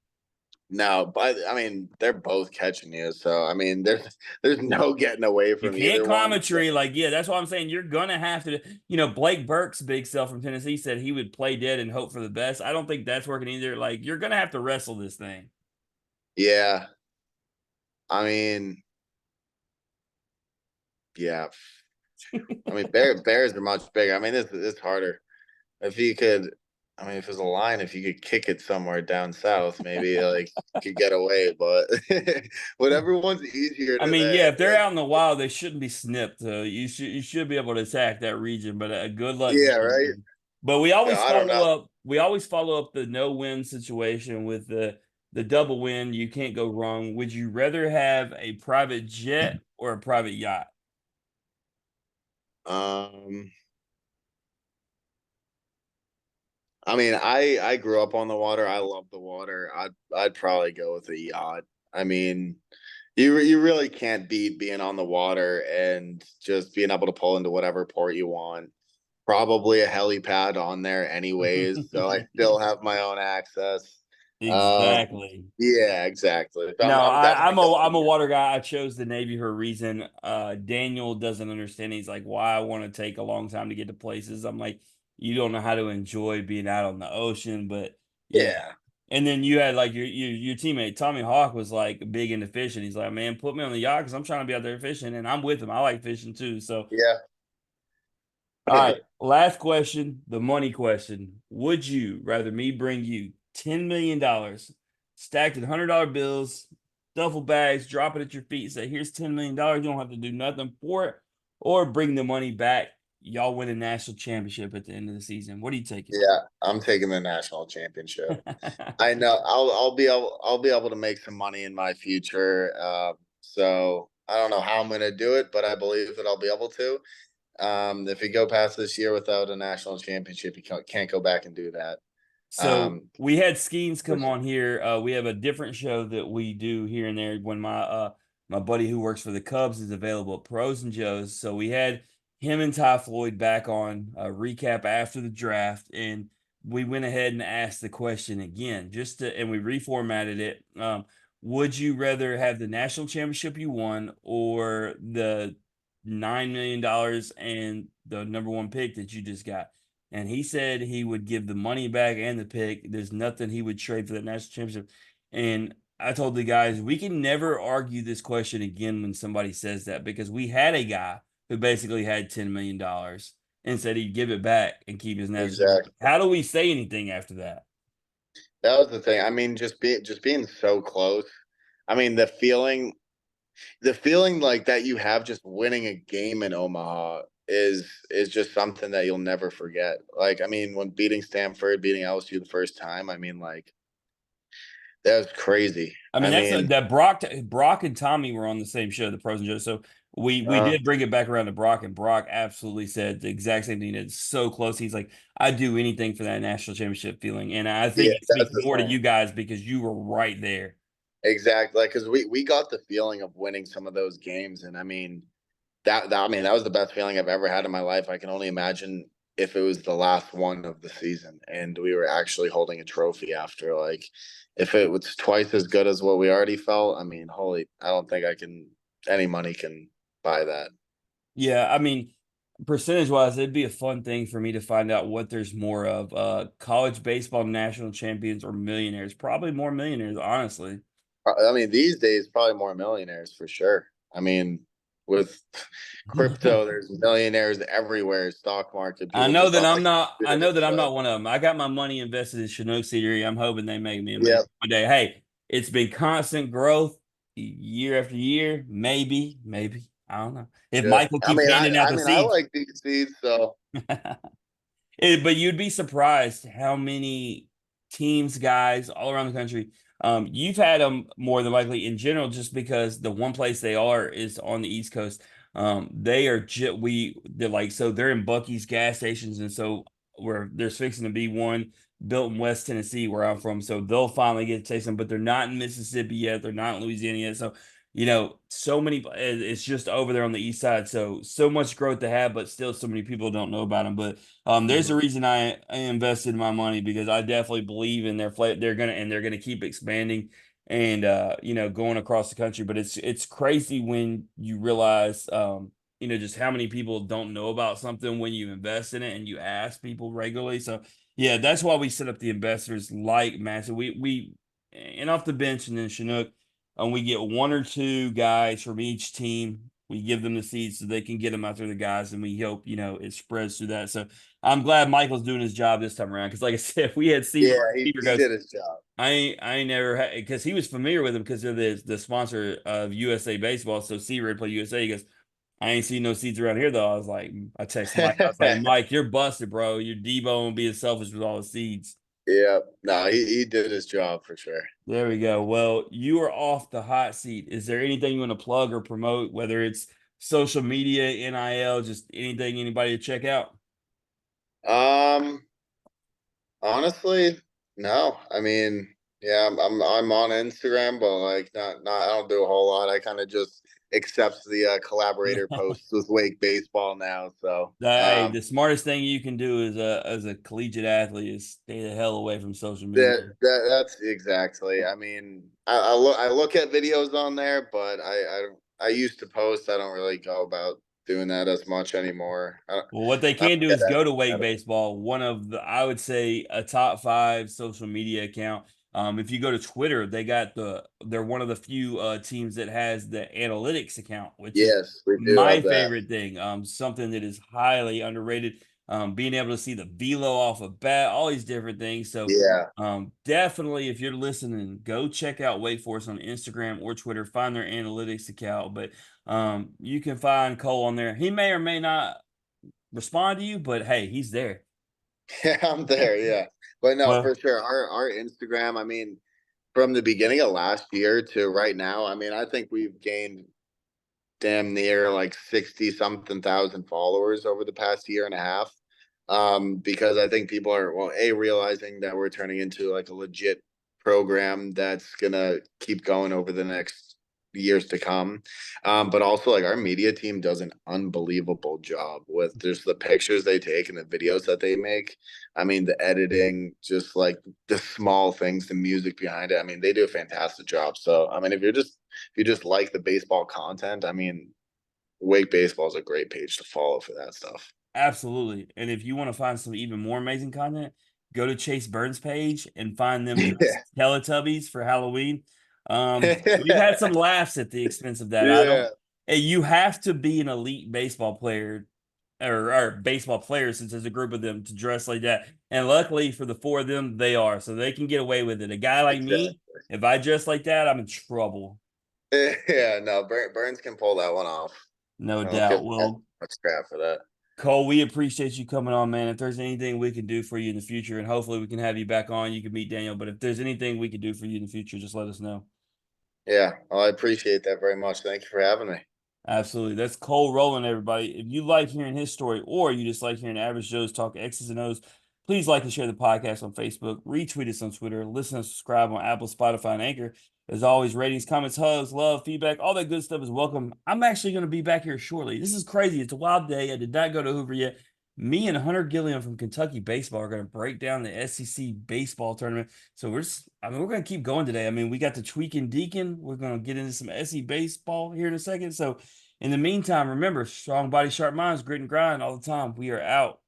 no, but I mean, they're both catching you, so I mean, there's no getting away You from can't either climb one. a tree. Like, yeah, that's why I'm saying you're gonna have to. Blake Burke's big self from Tennessee said he would play dead and hope for the best. I don't think that's working either. Like, you're gonna have to wrestle this thing. Yeah, I mean, yeah, I mean, bears are much bigger. I mean, it's harder. If you could, I mean, if it was a line, if you could kick it somewhere down south, maybe like you could get away. But whatever one's easier I to mean, yeah, if they're like, out in the wild, they shouldn't be snipped. So you should be able to attack that region. But good luck yeah, getting right. them. But we always I don't follow know. up. We always follow up the no win situation with the double win. You can't go wrong. Would you rather have a private jet or a private yacht? Um, I mean, I grew up on the water. I love the water. I'd probably go with a yacht. I mean, you really can't beat being on the water and just being able to pull into whatever port you want. Probably a helipad on there anyways, so I still have my own access. Exactly. Yeah, exactly. So No, I'm definitely I'm going. a water guy. I chose the Navy for a reason. Daniel doesn't understand. He's like, why I want to take a long time to get to places. I'm like, you don't know how to enjoy being out on the ocean, but yeah. Yeah, And then you had like your teammate Tommy Hawk was like big into fishing. He's like, man, put me on the yacht because I'm trying to be out there fishing, and I'm with him. I like fishing too. So yeah, all right, last question, the money question. Would you rather me bring you $10 million stacked in $100 bills, duffel bags, drop it at your feet, say, here's $10 million, you don't have to do nothing for it, or bring the money back? Y'all win a national championship at the end of the season. What are you taking? yeah. I'm taking the national championship. I know I'll be able to make some money in my future. So I don't know how I'm going to do it, but I believe that I'll be able to. If you go past this year without a national championship, you can't go back and do that. So Um, we had Skeens come which, on here. We have a different show that we do here and there when my buddy who works for the Cubs is available at Pros and Joe's. So we had him and Ty Floyd back on a recap after the draft, and we went ahead and asked the question again, and we reformatted it. Would you rather have the national championship you won or the $9 million and the number one pick that you just got? And he said he would give the money back and the pick. There's nothing he would trade for the national championship. And I told the guys, we can never argue this question again when somebody says that because we had a guy who basically had $10 million and said he'd give it back and keep his national championship. exactly. How do we say anything after that? That was the thing. I mean, just being so close. I mean, the feeling like that you have just winning a game in Omaha is just something that you'll never forget. Like, I mean, when beating Stanford, beating LSU the first time, I mean, like that was crazy. I mean, I that's mean, that Brock and Tommy were on the same show, the Pros and Joes. So we uh, did bring it back around to Brock, and Brock absolutely said the exact same thing. It's so close. He's like, I'd do anything for that national championship feeling. And I yeah, think it that's speaks the more to thing. you guys because you were right there. Exactly. Like, because we got the feeling of winning some of those games, and I mean that was the best feeling I've ever had in my life. I can only imagine if it was the last one of the season and we were actually holding a trophy after. Like, if it was twice as good as what we already felt, I mean, holy, I don't think I can. Any money can buy that. Yeah, I mean, percentage wise, it'd be a fun thing for me to find out what there's more of. College baseball national champions or millionaires. Probably more millionaires, honestly. I mean, these days, probably more millionaires for sure. I mean, with crypto, there's millionaires everywhere. Stock market, people just don't like to I admit know it, that I'm but not one of them. I got my money invested in Chinook Theory. I'm hoping they make me a yeah, million one day. Hey, it's been constant growth year after year. Maybe. I don't know. If yeah. Michael I keeps mean, handing out the I seeds. like these seeds, so But you'd be surprised how many teams, guys all around the country. You've had them more than likely in general, just because the one place they are is on the East Coast. They are they're like so they're in Bucky's gas stations, and so where there's fixing to be one built in West Tennessee, where I'm from. So they'll finally get to taste them, but they're not in Mississippi yet. They're not in Louisiana yet. So so many. It's just over there on the east side. So much growth to have, but still so many people don't know about them. But there's a mhm. reason I invested my money because I definitely believe in their play. They're gonna keep expanding and going across the country. But it's crazy when you realize just how many people don't know about something when you invest in it and you ask people regularly. So yeah, that's why we set up the investors like Massive. We and off the bench and then Chinook, we get one or two guys from each team. We give them the seeds so they can get them out there, the guys, and we hope it spreads through that. So I'm glad Michael's doing his job this time around because, like I said, if we had Yeah, Seaver he goes, did his job. I ain't never had because he was familiar with them because they're the sponsor of USA Baseball. So Seaver played USA. He goes, I ain't seen no seeds around here though. I was like, I text Mike. I was like, Mike, you're busted, bro. You're Debo and being selfish with all the seeds. Yeah, no, he did his job for sure. There we go. Well, you are off the hot seat. Is there anything you want to plug or promote, whether it's social media, NIL, just anything anybody to check out? Um, Honestly, no. I mean, yeah, I'm on Instagram, but like not I don't do a whole lot. I kind of just accept the collaborator posts with Wake Baseball now. So Hey, the smartest thing you can do as a collegiate athlete is stay the hell away from social media. that's exactly. I mean, I look at videos on there, but I used to post. I don't really go about doing that as much anymore. Well, what they I don't can do get is go to that. Wake Baseball, one of the, I would say, a top five social media account. If you go to Twitter, they're one of the few teams that has the analytics account, which is Yes, we do my have that. favorite thing. Something that is highly underrated. Being able to see the velo off a bat, all these different things. So, Yeah. definitely, if you're listening, go check out Wake Forest on Instagram or Twitter. Find their analytics account, but you can find Cole on there. He may or may not respond to you, but hey, he's there. Yeah, I'm there. Yeah, but no, for Well, sure. Our Instagram. I mean, from the beginning of last year to right now, I mean, I think we've gained damn near like 60 something thousand followers over the past year and a half. Because I think people are, well, A, realizing that we're turning into like a legit program that's gonna keep going over the next years to come. But also like our media team does an unbelievable job with just the pictures they take and the videos that they make. I mean, the editing, just like the small things, the music behind it. I mean, they do a fantastic job. So I mean, if you just like the baseball content, I mean, Wake Baseball is a great page to follow for that stuff. absolutely. And if you want to find some even more amazing content, go to Chase Burns' page and find them Yeah. dressed Teletubbies for Halloween. We've had some laughs at the expense of that. I don't. Yeah. Hey, you have to be an elite baseball player or baseball players since there's a group of them to dress like that. And luckily for the four of them, they are. So they can get away with it. A guy like Exactly. me, if I dress like that, I'm in trouble. Yeah, no, Burns can pull that one off. No I don't give doubt. him Well, much crap for that. Cole, we appreciate you coming on, man. If there's anything we can do for you in the future, and hopefully we can have you back on, you can meet Daniel. But if there's anything we can do for you in the future, just let us know. Yeah, well, I appreciate that very much. Thank you for having me. Absolutely. That's Cole Roland, everybody. If you like hearing his story or you just like hearing average Joe's talk X's and O's, please like and share the podcast on Facebook, retweet us on Twitter, listen and subscribe on Apple, Spotify, and Anchor. As always, ratings, comments, hugs, love, feedback, all that good stuff is welcome. I'm actually going to be back here shortly. This is crazy. It's a wild day. I did not go to Hoover yet. Me and Hunter Gilliam from Kentucky Baseball are going to break down the SEC baseball tournament. So I mean, we're going to keep going today. I mean, we got the Tweaken Deacon. We're going to get into some SEC baseball here in a second. So, in the meantime, remember, strong body, sharp minds, grit and grind all the time. We are out.